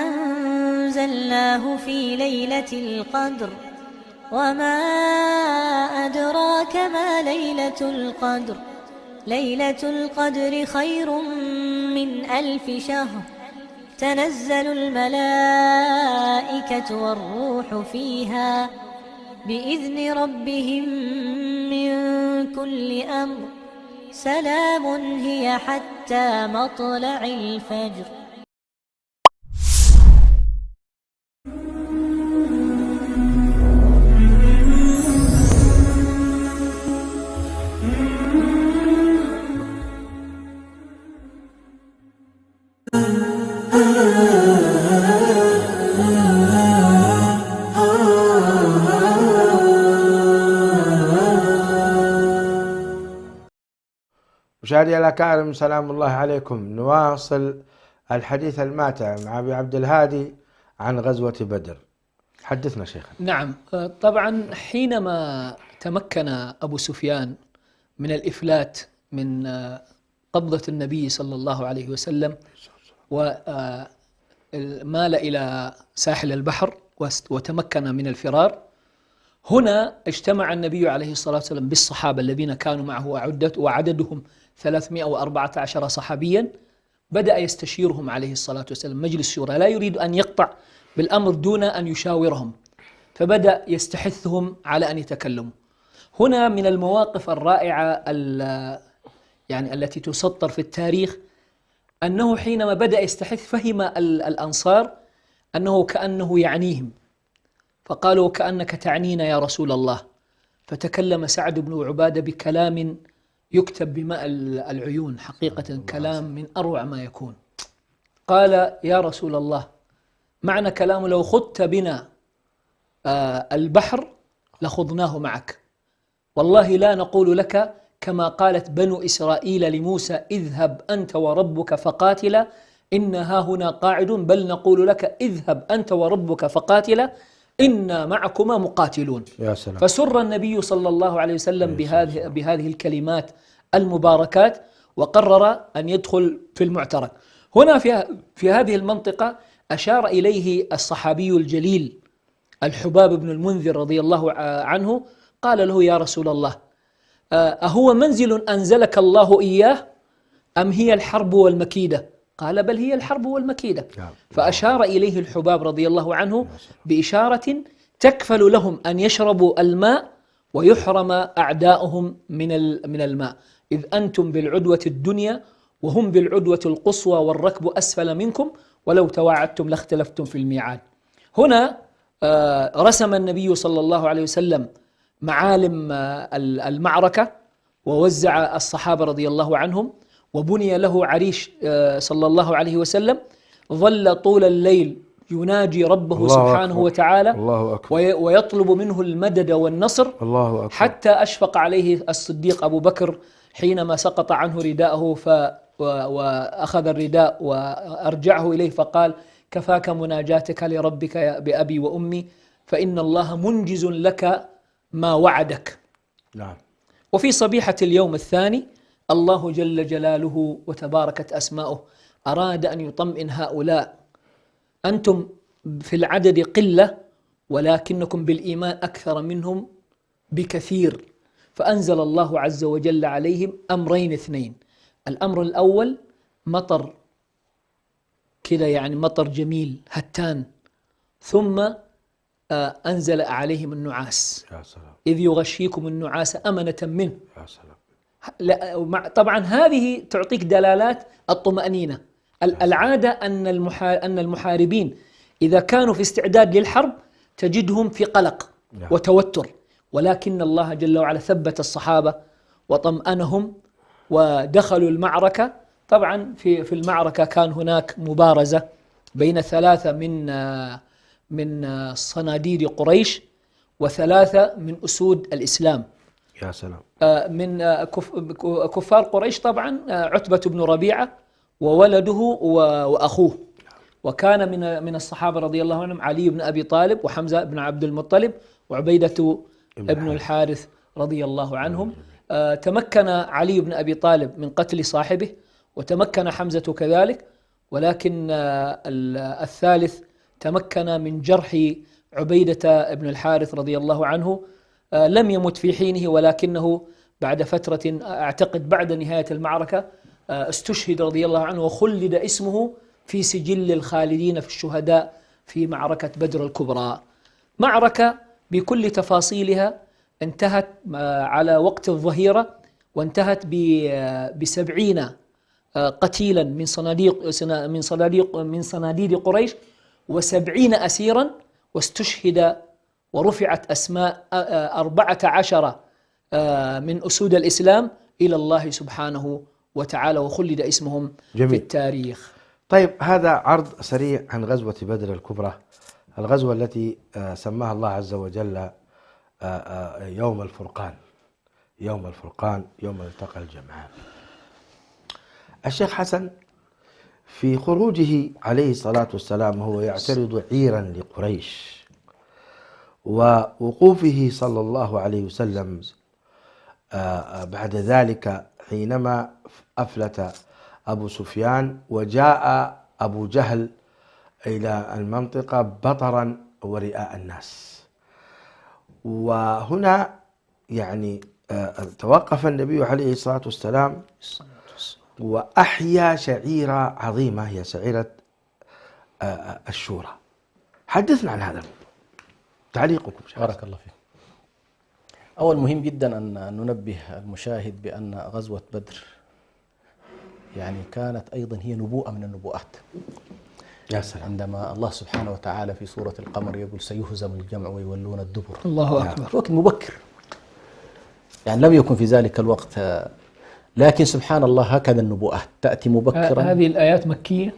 Speaker 7: أنزلناه في ليلة القدر، وما أدراك ما ليلة القدر. ليلة القدر خير من 1000 شهر. تنزل الملائكة والروح فيها بإذن ربهم من كل أمر. سلام هي حتى مطلع الفجر.
Speaker 1: مشاهدي الأكارم سلام الله عليكم. نواصل الحديث الماتع مع أبي عبد الهادي عن غزوة بدر. حدثنا شيخنا.
Speaker 3: نعم، طبعا حينما تمكن أبو سفيان من الإفلات من قبضة النبي صلى الله عليه وسلم ومال إلى ساحل البحر وتمكن من الفرار، هنا اجتمع النبي عليه الصلاة والسلام بالصحابة الذين كانوا معه وعددهم 314 صحابيا، بدأ يستشيرهم عليه الصلاة والسلام. مجلس شورى لا يريد أن يقطع بالأمر دون أن يشاورهم، فبدأ يستحثهم على أن يتكلموا. هنا من المواقف الرائعة يعني التي تسطر في التاريخ، أنه حينما بدأ يستحث فهم الأنصار أنه كأنه يعنيهم، فقالوا كأنك تعنينا يا رسول الله. فتكلم سعد بن عبادة بكلام يكتب بماء العيون، حقيقة كلام من أروع ما يكون. قال يا رسول الله، معنى كلامه لو خضت بنا البحر لخضناه معك، والله لا نقول لك كما قالت بنو إسرائيل لموسى اذهب أنت وربك فقاتلا إنا هاهنا قاعدون، بل نقول لك اذهب أنت وربك فقاتلا إنا معكما مقاتلون. يا سلام. فسر النبي صلى الله عليه وسلم بهذه الكلمات المباركات، وقرر أن يدخل في المعترك. هنا في هذه المنطقة أشار إليه الصحابي الجليل الحباب بن المنذر رضي الله عنه، قال له يا رسول الله، أهو منزل أنزلك الله إياه أم هي الحرب والمكيدة؟ قال بل هي الحرب والمكيدة. فأشار إليه الحباب رضي الله عنه بإشارة تكفل لهم أن يشربوا الماء ويحرم أعداؤهم من الماء، إذ أنتم بالعدوة الدنيا وهم بالعدوة القصوى والركب أسفل منكم ولو تواعدتم لاختلفتم في الميعاد. هنا رسم النبي صلى الله عليه وسلم معالم المعركة، ووزع الصحابة رضي الله عنهم، وبني له عريش صلى الله عليه وسلم. ظل طول الليل يناجي ربه سبحانه أكبر. وتعالى الله أكبر. ويطلب منه المدد والنصر الله أكبر. حتى أشفق عليه الصديق أبو بكر حينما سقط عنه رداءه وأخذ الرداء وأرجعه إليه فقال كفاك مناجاتك لربك بأبي وأمي فإن الله منجز لك ما وعدك. نعم. وفي صبيحة اليوم الثاني الله جل جلاله وتباركت أسماؤه أراد أن يطمئن هؤلاء، أنتم في العدد قلة ولكنكم بالإيمان أكثر منهم بكثير. فأنزل الله عز وجل عليهم أمرين اثنين. الأمر الأول مطر كده، يعني مطر جميل هتان، ثم أنزل عليهم النعاس. يا سلام. إذ يغشيكم النعاس أمنة منه. يا سلام. طبعا هذه تعطيك دلالات الطمأنينة. العادة أن المحاربين إذا كانوا في استعداد للحرب تجدهم في قلق وتوتر، ولكن الله جل وعلا ثبت الصحابة وطمأنهم ودخلوا المعركة. طبعا في المعركة كان هناك مبارزة بين 3 من صناديد قريش و3 من أسود الإسلام. يا سلام. من كفار قريش طبعا عتبة بن ربيعة وولده وأخوه، وكان من الصحابة رضي الله عنهم علي بن أبي طالب وحمزة بن عبد المطلب وعبيدة ابن الحارث رضي الله عنهم. تمكن علي بن أبي طالب من قتل صاحبه وتمكن حمزة كذلك، ولكن الثالث تمكن من جرح عبيدة ابن الحارث رضي الله عنه. لم يمت في حينه، ولكنه بعد فترة أعتقد بعد نهاية المعركة استشهد رضي الله عنه وخلد اسمه في سجل الخالدين في الشهداء في معركة بدر الكبرى. معركة بكل تفاصيلها انتهت على وقت الظهيرة، وانتهت ب70 قتيلا من صناديد قريش و70 أسيرا، واستشهد ورفعت أسماء 14 من أسود الإسلام إلى الله سبحانه وتعالى، وخلد اسمهم جميل. في التاريخ.
Speaker 1: طيب، هذا عرض سريع عن غزوة بدر الكبرى، الغزوة التي سماها الله عز وجل يوم الفرقان، يوم الفرقان، يوم التقى الجمعان. الشيخ حسن في خروجه عليه الصلاة والسلام هو يعترض عيرا لقريش، ووقوفه صلى الله عليه وسلم بعد ذلك حينما أفلت أبو سفيان وجاء أبو جهل إلى المنطقة بطرا ورئاء الناس. وهنا يعني توقف النبي عليه الصلاة والسلام وأحيا شعيرة عظيمة هي شعيرة الشورى. حدثنا عن هذا الموضوع، تعليقكم.
Speaker 2: بارك الله فيك. أول مهم جدا أن ننبه المشاهد بأن غزوة بدر يعني كانت أيضا هي نبوءة من النبوءات.
Speaker 1: يا سلام.
Speaker 2: عندما الله سبحانه وتعالى في سورة القمر يقول سيهزم الجمع ويولون الدبر،
Speaker 3: الله أكبر.
Speaker 2: وقت مبكر يعني لم يكن في ذلك الوقت، لكن سبحان الله هكذا النبوءات تأتي مبكرا.
Speaker 3: هذه الآيات مكية؟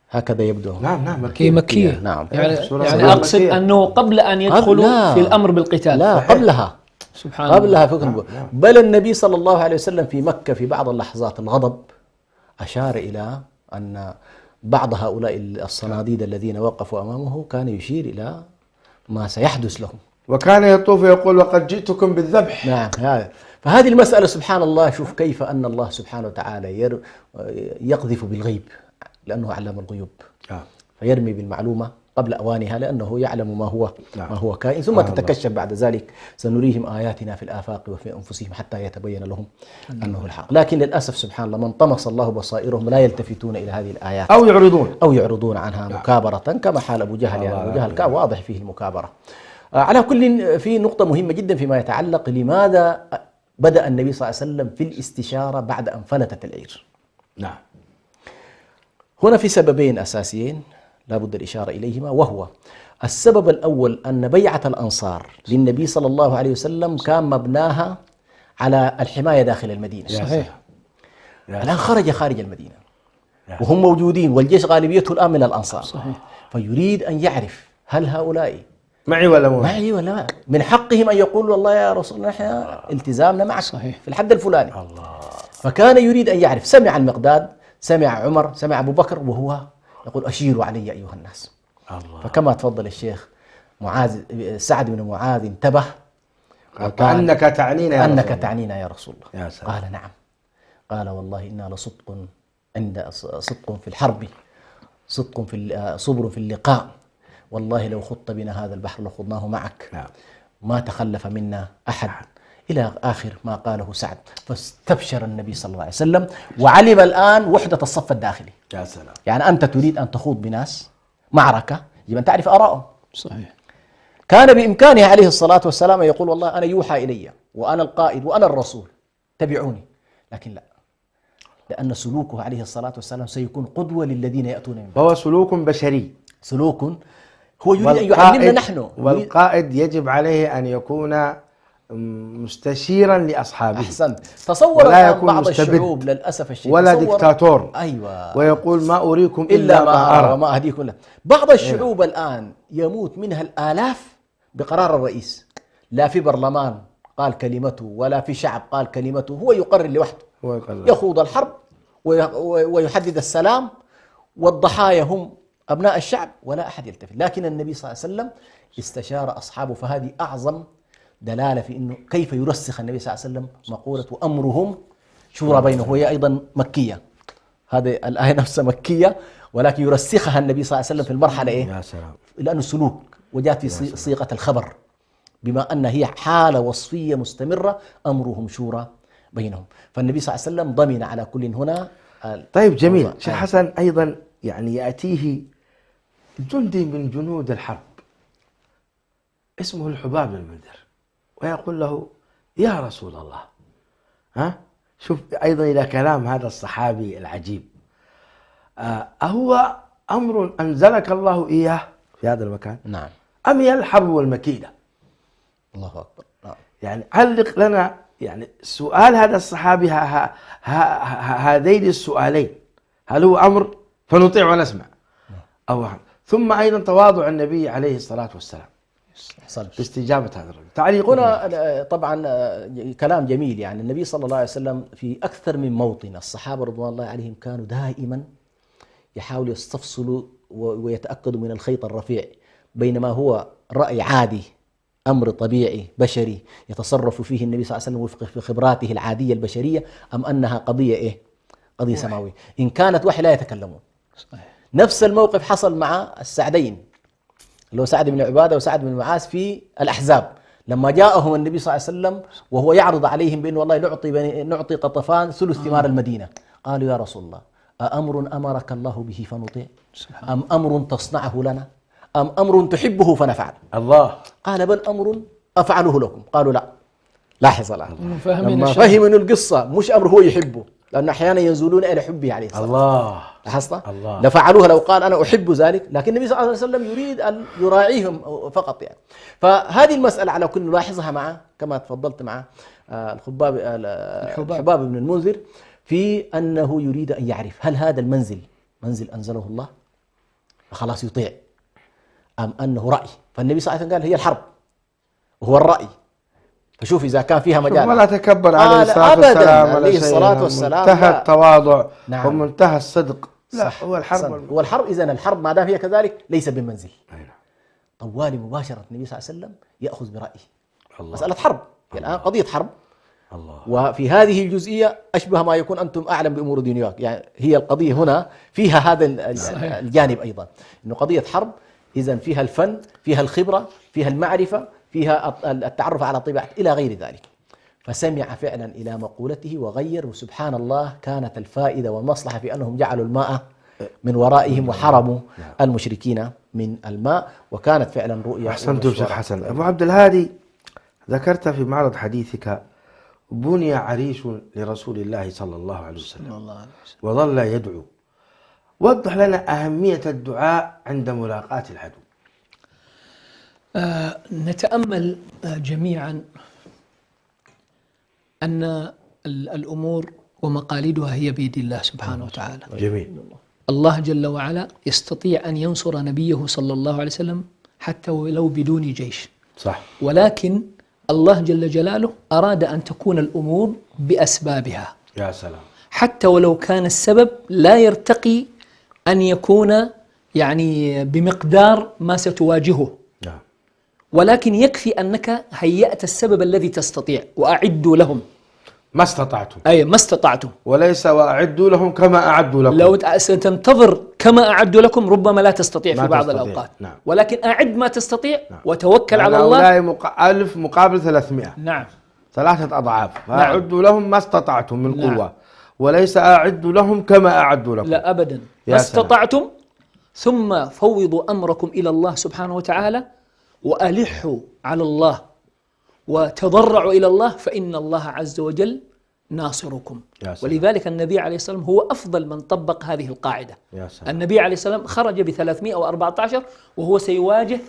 Speaker 2: هكذا يبدو.
Speaker 1: نعم
Speaker 3: هي مكية.
Speaker 2: نعم.
Speaker 3: يعني أقصد أنه قبل أن يدخلوا في الأمر بالقتال.
Speaker 2: لا، قبلها.
Speaker 3: سبحان الله.
Speaker 2: قبلها فكر. بل النبي صلى الله عليه وسلم في مكة في بعض اللحظات الغضب أشار إلى أن بعض هؤلاء الصناديد الذين وقفوا أمامه كان يشير إلى ما سيحدث لهم،
Speaker 1: وكان يطوف يقول وقد جئتكم بالذبح.
Speaker 2: نعم. فهذه المسألة سبحان الله، شوف كيف أن الله سبحانه وتعالى يقذف بالغيب لأنه علم الغيوب، فيرمي بالمعلومة قبل أوانها لأنه يعلم ما هو كائن، ثم تتكشف بعد ذلك. سنريهم آياتنا في الآفاق وفي أنفسهم حتى يتبين لهم أنه الحق. لكن للأسف سبحان الله من طمس الله بصائرهم لا يلتفتون إلى هذه الآيات أو يعرضون عنها مكابرة كما حال أبو جهل. يعني أبو جهل كان واضح فيه المكابرة. على كل، في نقطة مهمة جدا فيما يتعلق لماذا بدأ النبي صلى الله عليه وسلم في الاستشارة بعد أن فلتت العير.
Speaker 1: نعم.
Speaker 2: هنا في سببين أساسيين لا بد الإشارة إليهما، وهو السبب الأول أن بيعة الأنصار للنبي صلى الله عليه وسلم كان مبناها على الحماية داخل المدينة.
Speaker 3: صحيح.
Speaker 2: الآن خارج المدينة وهم موجودين والجيش غالبيته الآن من الأنصار.
Speaker 3: صحيح.
Speaker 2: فيريد أن يعرف هل هؤلاء
Speaker 1: معي ولا مو
Speaker 2: معي ولا ما. من حقهم أن يقولوا والله يا رسول الله نحن التزامنا معك.
Speaker 3: صحيح.
Speaker 2: في الحد الفلاني. فكان يريد أن يعرف. سمع المقداد، سمع عمر، سمع أبو بكر، وهو يقول أشيروا علي أيها الناس. فكما تفضل الشيخ سعد بن معاذ انتبه،
Speaker 1: كأنك
Speaker 2: تعنينا يا رسول الله. قال نعم. قال والله إنا لصدق صدق في الحرب، صبر في اللقاء، والله لو خضت بنا هذا البحر لخضناه معك. ما تخلف منا أحد، إلى آخر ما قاله سعد. فاستبشر النبي صلى الله عليه وسلم وعلم الآن وحدة الصف الداخلي.
Speaker 1: يا سلام.
Speaker 2: يعني أنت تريد أن تخوض بناس معركة، يجب أن تعرف آراءهم.
Speaker 3: صحيح.
Speaker 2: كان بإمكانه عليه الصلاة والسلام يقول والله أنا يوحى إلي وأنا القائد وأنا الرسول تبعوني، لكن لا، لأن سلوكه عليه الصلاة والسلام سيكون قدوة للذين يأتون من بعده.
Speaker 1: هو سلوك بشري،
Speaker 2: سلوك هو يريد أن يعلمنا نحن.
Speaker 1: والقائد يجب عليه أن يكون مستشيرا لأصحابه.
Speaker 2: أحسنت. تصور بعض الشعوب للأسف الشديد
Speaker 1: ولا دكتاتور.
Speaker 2: أيوة.
Speaker 1: ويقول ما أريكم إلا ما أرى
Speaker 2: وما أهديكم له. بعض الشعوب الآن يموت منها الآلاف بقرار الرئيس، لا في برلمان قال كلمته ولا في شعب قال كلمته، هو يقرر لوحده. يخوض الحرب ويحدد السلام، والضحايا هم أبناء الشعب ولا أحد يلتفت. لكن النبي صلى الله عليه وسلم استشار أصحابه، فهذه أعظم دلالة في أنه كيف يرسخ النبي صلى الله عليه وسلم مقولة أمرهم شورى بينهم، وهي أيضا مكية. هذه الآية نفسها مكية، ولكن يرسخها النبي صلى الله عليه وسلم في المرحلة
Speaker 1: يا سلام.
Speaker 2: لأنه سلوك، وجاءت في صيغة الخبر، بما أن هي حالة وصفية مستمرة، أمرهم شورى بينهم. فالنبي صلى الله عليه وسلم ضمن على كل هنا.
Speaker 1: طيب جميل. شيخ حسن، أيضا يعني يأتيه جندي من جنود الحرب اسمه الحباب بن المنذر ويقول له يا رسول الله، شوف أيضا إلى كلام هذا الصحابي العجيب، أهو أمر أنزلك الله إياه في هذا المكان؟
Speaker 2: نعم.
Speaker 1: أم هي الحرب والمكيدة؟
Speaker 2: الله أكبر. نعم.
Speaker 1: يعني علق لنا يعني سؤال هذا الصحابي هذين السؤالين، هل هو أمر فنطيع ونسمع أو ثم أيضا تواضع النبي عليه الصلاة والسلام في استجابة هذا الرجل. تعليق
Speaker 2: هنا طبعا كلام جميل. يعني النبي صلى الله عليه وسلم في أكثر من موطن الصحابة رضوان الله عليهم كانوا دائما يحاولوا يستفصلوا ويتأكدوا من الخيط الرفيع بينما هو رأي عادي، أمر طبيعي بشري يتصرف فيه النبي صلى الله عليه وسلم وفق خبراته العادية البشرية، أم أنها قضية قضية سماوية. إن كانت وحي لا يتكلمون. صحيح. نفس الموقف حصل مع السعدين اللي هو سعد بن عبادة وسعد بن معاذ في الأحزاب، لما جاءهم النبي صلى الله عليه وسلم وهو يعرض عليهم بأن والله نعطي قطفان ثلث ثمار المدينة، قالوا يا رسول الله أأمر أمرك الله به فنطيع، أم أمر تصنعه لنا، أم أمر تحبه فنفعل؟
Speaker 1: الله.
Speaker 2: قال بل أمر أفعله لكم. قالوا لا. لاحظ الآن لما
Speaker 3: الشيء.
Speaker 2: فهموا القصة مش أمر هو يحبه، لأن أحيانا ينزلون إلى حبه عليه الصلاة والسلام.
Speaker 1: الله.
Speaker 2: لاحظت؟
Speaker 1: الله.
Speaker 2: لفعلوها لو قال أنا أحب ذلك، لكن النبي صلى الله عليه وسلم يريد أن يراعيهم فقط يعني. فهذه المسألة على كل نلاحظها معه كما تفضلت مع الحباب بن المنذر، في أنه يريد أن يعرف هل هذا المنزل منزل أنزله الله فخلاص يطيع، أم أنه رأي. فالنبي صلى الله عليه وسلم قال هي الحرب وهو الرأي، فشوف إذا كان فيها مجال.
Speaker 1: ولا تكبر عليه الصلاة والسلام،
Speaker 2: عليه الصلاة والسلام،
Speaker 1: منتهى التواضع.
Speaker 2: نعم.
Speaker 1: ومنتهى الصدق. لا
Speaker 2: صح.
Speaker 1: هو الحرب.
Speaker 2: هو الحرب. إذن الحرب ما دام هي كذلك ليس بمنزل.
Speaker 1: نعم.
Speaker 2: طوالي مباشرة النبي صلى الله عليه وسلم يأخذ برأيه.
Speaker 1: الله.
Speaker 2: مسألة حرب الآن قضية حرب.
Speaker 1: الله.
Speaker 2: وفي هذه الجزئية أشبه ما يكون أنتم أعلم بأمور دنياك، يعني هي القضية هنا فيها هذا الجانب أيضا، إنه قضية حرب إذن فيها الفن، فيها الخبرة، فيها المعرفة، فيها التعرف على طبيعة إلى غير ذلك. فسمع فعلا إلى مقولته وغير، وسبحان الله كانت الفائدة والمصلحة في أنهم جعلوا الماء من ورائهم وحرموا المشركين من الماء، وكانت فعلا رؤيا.
Speaker 1: أحسنتم شيخ حسن. أبو عبد الهادي، ذكرت في معرض حديثك بني عريش لرسول الله صلى الله عليه وسلم وظل يدعو. وضح لنا أهمية الدعاء عند ملاقاة العدو.
Speaker 3: نتأمل جميعا أن الأمور ومقاليدها هي بيد الله سبحانه وتعالى.
Speaker 1: جميل.
Speaker 3: الله جل وعلا يستطيع أن ينصر نبيه صلى الله عليه وسلم حتى ولو بدون جيش.
Speaker 1: صح.
Speaker 3: ولكن الله جل جلاله أراد أن تكون الأمور بأسبابها.
Speaker 1: يا سلام.
Speaker 3: حتى ولو كان السبب لا يرتقي أن يكون يعني بمقدار ما ستواجهه.
Speaker 1: نعم.
Speaker 3: ولكن يكفي أنك هيأت السبب الذي تستطيع، وأعدوا لهم
Speaker 1: ما استطعتم.
Speaker 3: أي ما استطعتم،
Speaker 1: وليس وأعدوا لهم كما أعدوا لكم.
Speaker 3: لو ستنتظر كما أعدوا لكم ربما لا تستطيع في بعض
Speaker 1: تستطيع.
Speaker 3: الأوقات.
Speaker 1: نعم.
Speaker 3: ولكن أعد ما تستطيع.
Speaker 1: نعم.
Speaker 3: وتوكل على الله.
Speaker 1: 1000 مقابل 300.
Speaker 3: نعم.
Speaker 1: 3 أضعاف. فأعدوا لهم ما استطعتم من قوة. وليس أعدوا لهم كما أعدوا لكم.
Speaker 3: لا أبدا. ما استطعتم، ثم فوضوا أمركم إلى الله سبحانه وتعالى، وألحوا على الله وتضرعوا إلى الله، فإن الله عز وجل ناصركم. ولذلك النبي عليه الصلاة والسلام هو أفضل من طبق هذه القاعدة. النبي عليه الصلاة والسلام خرج ب314 وهو سيواجه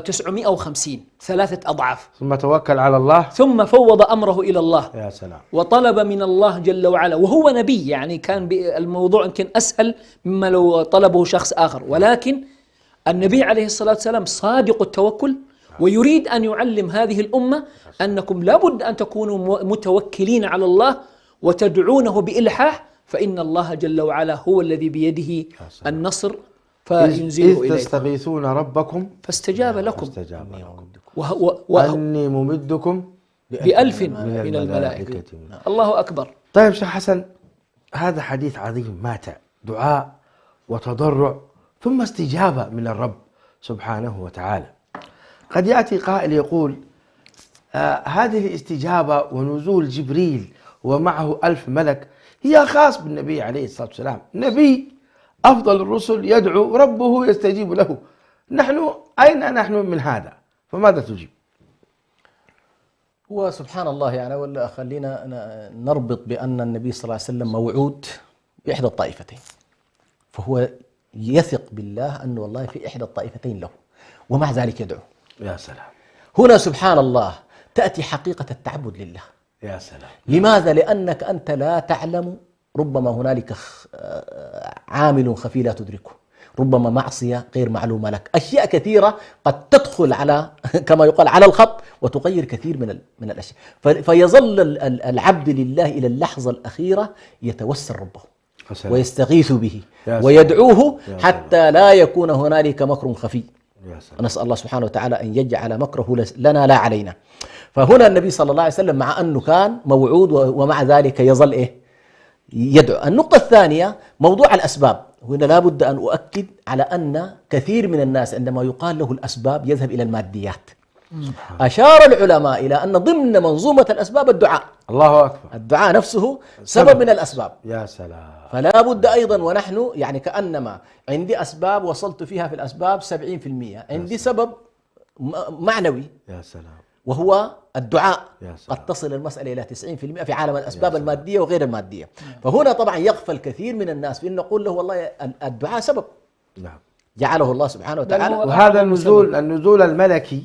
Speaker 3: 950، 3 أضعاف.
Speaker 1: ثم توكل على الله،
Speaker 3: ثم فوض أمره إلى الله.
Speaker 1: يا سلام.
Speaker 3: وطلب من الله جل وعلا، وهو نبي، يعني كان الموضوع يمكن أسهل مما لو طلبه شخص آخر، ولكن النبي عليه الصلاة والسلام صادق التوكل، ويريد أن يعلم هذه الأمة أنكم لابد أن تكونوا متوكلين على الله وتدعونه بإلحاح، فإن الله جل وعلا هو الذي بيده النصر فينزله إليكم.
Speaker 1: إذ تستغيثون ربكم
Speaker 3: فاستجاب لكم
Speaker 1: أني ممدكم
Speaker 3: ب1000 من الملائكة. الله أكبر.
Speaker 1: طيب شيخ حسن، هذا حديث عظيم ماتع، دعاء وتضرع ثم استجابة من الرب سبحانه وتعالى. قد يأتي قائل يقول هذه الاستجابة ونزول جبريل ومعه 1000 ملك هي خاص بالنبي عليه الصلاة والسلام، نبي أفضل الرسل يدعو ربه يستجيب له، أين نحن من هذا؟ فماذا تجيب؟
Speaker 2: هو سبحان الله يعني، ولا خلينا نربط بأن النبي صلى الله عليه وسلم موعود بإحدى الطائفتين، فهو يثق بالله أنه والله في إحدى الطائفتين له، ومع ذلك يدعو.
Speaker 1: يا سلام.
Speaker 2: هنا سبحان الله تأتي حقيقة التعبد لله.
Speaker 1: يا سلام.
Speaker 2: لماذا؟ لأنك أنت لا تعلم، ربما هنالك عامل خفي لا تدركه، ربما معصية غير معلومة لك، أشياء كثيرة قد تدخل على كما يقال على الخط وتغير كثير من الأشياء. فيظل العبد لله إلى اللحظة الأخيرة يتوسل ربه ويستغيث به ويدعوه حتى لا يكون هنالك مكر خفي. نسأل الله سبحانه وتعالى أن يجعل مكره لنا لا علينا. فهنا النبي صلى الله عليه وسلم مع أنه كان موعود ومع ذلك يظل يدعو. النقطة الثانية موضوع الأسباب. هنا لابد أن أؤكد على أن كثير من الناس عندما يقال له الأسباب يذهب إلى الماديات، أشار العلماء إلى أن ضمن منظومة الأسباب الدعاء.
Speaker 1: الله أكبر.
Speaker 2: الدعاء نفسه سبب من الأسباب.
Speaker 1: يا سلام.
Speaker 2: فلا بد أيضا، ونحن يعني كأنما عندي أسباب وصلت فيها في الأسباب 70%، عندي سبب معنوي
Speaker 1: يا سلام.
Speaker 2: وهو الدعاء.
Speaker 1: يا سلام.
Speaker 2: قد تصل المسألة إلى 90% في عالم الأسباب المادية وغير المادية. فهنا طبعا يغفل كثير من الناس في أن نقول له والله الدعاء سبب
Speaker 1: نعم.
Speaker 2: جعله الله سبحانه وتعالى.
Speaker 1: وهذا النزول الملكي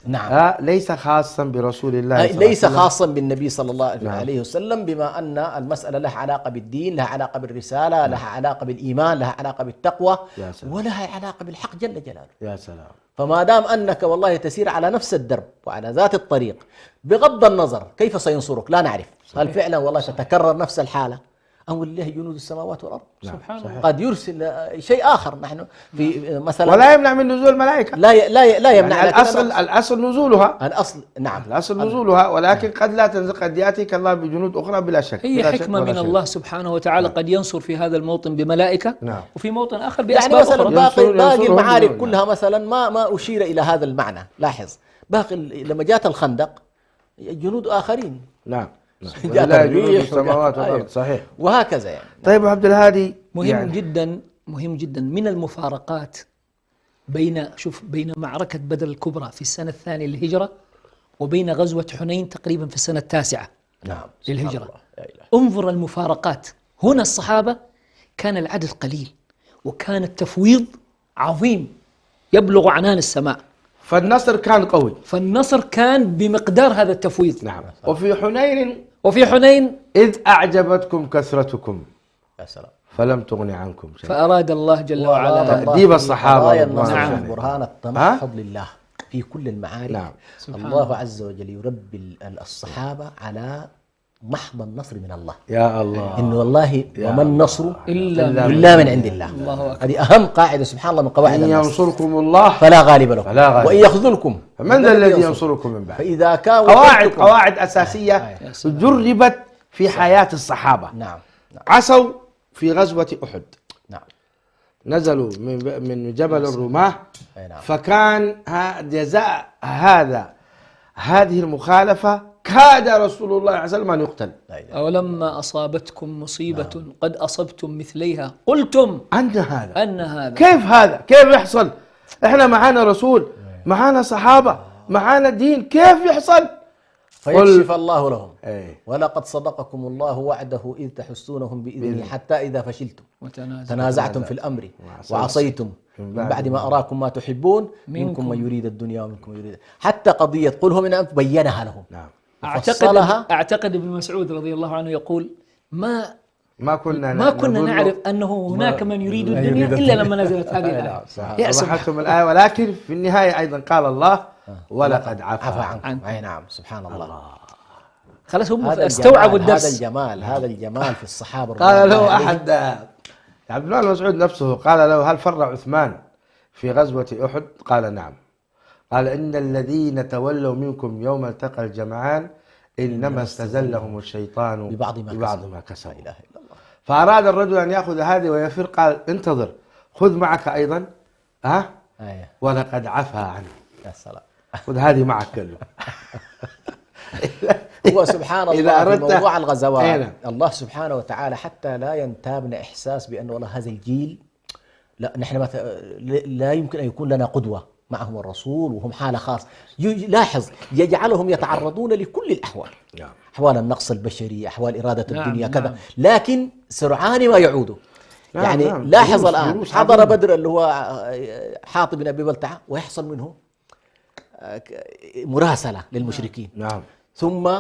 Speaker 2: نعم
Speaker 1: ليس خاصا برسول الله
Speaker 2: ليس خاصا بالنبي صلى الله
Speaker 1: نعم.
Speaker 2: عليه وسلم، بما أن المسألة لها علاقة بالدين، لها علاقة بالرسالة، لها علاقة بالإيمان، لها علاقة بالتقوى، ولها علاقة بالحق جل جلاله.
Speaker 1: يا سلام.
Speaker 2: فما دام أنك والله تسير على نفس الدرب وعلى ذات الطريق، بغض النظر كيف سينصرك لا نعرف، هل فعلا والله تتكرر نفس الحالة أم لله جنود السماوات والأرض.
Speaker 1: سبحان الله.
Speaker 2: قد يرسل شيء آخر. نحن في مثلا
Speaker 1: ولا يمنع من نزول الملائكة.
Speaker 2: لا يمنع.
Speaker 1: يعني الأصل نزولها.
Speaker 2: الأصل نعم
Speaker 1: الأصل نزولها، ولكن قد لا تنزل، قد يأتيك الله بجنود أخرى بلا شك.
Speaker 3: هي حكمة من الله سبحانه وتعالى. قد ينصر في هذا الموطن بملائكة، وفي موطن آخر بأسباب
Speaker 2: يعني مثلا
Speaker 3: أخرى.
Speaker 2: باقي المعارك كلها مثلا ما أشير إلى هذا المعنى. لاحظ باقي لما جاءت الخندق جنود آخرين.
Speaker 1: نعم.
Speaker 2: جاءت الريح
Speaker 1: السماوات والأرض. صحيح.
Speaker 2: وهكذا يعني.
Speaker 1: طيب عبد الهادي،
Speaker 3: مهم جدا من المفارقات بين معركة بدر الكبرى في السنة الثانية للهجرة وبين غزوة حنين تقريبا في السنة التاسعة للهجرة. انظر المفارقات. هنا الصحابة كان العدد قليل وكان التفويض عظيم يبلغ عنان السماء،
Speaker 1: فالنصر كان قوي.
Speaker 3: فالنصر كان بمقدار هذا التفويض.
Speaker 1: نعم. وفي
Speaker 3: حنين
Speaker 1: إذ أعجبتكم كثرتكم
Speaker 2: يا سلام
Speaker 1: فلم تغن عنكم شيئا.
Speaker 3: فأراد الله جل وعلا
Speaker 1: تأديب الصحابة.
Speaker 2: نعم. برهان التمحض لله في كل المعارك.
Speaker 1: نعم.
Speaker 2: الله عز وجل يربي الصحابة على محض النصر من الله.
Speaker 1: يا الله.
Speaker 2: إنه والله وما النصر
Speaker 3: إلا
Speaker 2: من عند الله. هذه أهم قاعدة سبحان الله من قواعد
Speaker 1: إن
Speaker 2: النصر.
Speaker 1: ينصركم الله
Speaker 2: فلا غالب لكم وإن يخذلكم
Speaker 1: فمن ذا الذي ينصركم من بعد.
Speaker 2: فإذا كان
Speaker 1: قواعد أساسية جربت في حياة الصحابة.
Speaker 2: نعم.
Speaker 1: عصوا في غزوة أحد.
Speaker 2: نعم.
Speaker 1: نزلوا من جبل الرماة. فكان جزاء هذه المخالفة كاد رسول الله صلى الله عليه وسلم أن يقتل.
Speaker 3: أولما أصابتكم مصيبة قد أصبتم مثليها قلتم
Speaker 1: أن هذا
Speaker 3: كيف
Speaker 1: هذا كيف يحصل؟ إحنا معانا رسول، معانا صحابة، معانا دين، كيف يحصل؟
Speaker 2: فيكشف الله لهم. ولقد صدقكم الله وعده إذ تحسونهم بإذنه حتى إذا فشلتم تنازعتم في الأمر وعصيتم من بعد ما أراكم ما تحبون منكم من يريد الدنيا ومنكم من يريد حتى قضية قل هو من أنفسكم بينها لهم.
Speaker 1: نعم.
Speaker 3: أعتقد ابن مسعود رضي الله عنه يقول ما كنا نعرف أنه هناك من يريد الدنيا إلا لما نزلت هذه الآية.
Speaker 1: صححتم الآية، ولكن في النهاية أيضا قال الله ولقد عفا عنكم.
Speaker 2: أي نعم سبحان الله.
Speaker 3: خلاص هم استوعبوا الدرس.
Speaker 2: هذا الجمال في الصحابة.
Speaker 1: قال له أحد عبد الله بن مسعود نفسه قال له هل فر عثمان في غزوة أحد؟ قال نعم. قال إن الذين تولوا منكم يوم التقى الجمعان إنما استزلهم الشيطان
Speaker 2: ببعض
Speaker 1: ما كسبوا. فأراد الرجل أن يأخذ هذه ويفر، قال انتظر خذ معك أيضا ولقد عفا عنه.
Speaker 2: يا سلام.
Speaker 1: خذ هذه معك كله.
Speaker 2: هو سبحان الله في موضوع الغزوات الله سبحانه وتعالى حتى لا ينتابنا إحساس بأن والله هذا الجيل نحن لا يمكن أن يكون لنا قدوة معهم الرسول وهم حالة خاصة. لاحظ يجعلهم يتعرضون لكل الأحوال، أحوال النقص البشري، أحوال إرادة الدنيا كذا، لكن سرعان ما يعودوا. يعني لاحظ الآن حضر بدر اللي هو حاطب بن أبي بلتعة ويحصل منه مراسلة للمشركين. ثم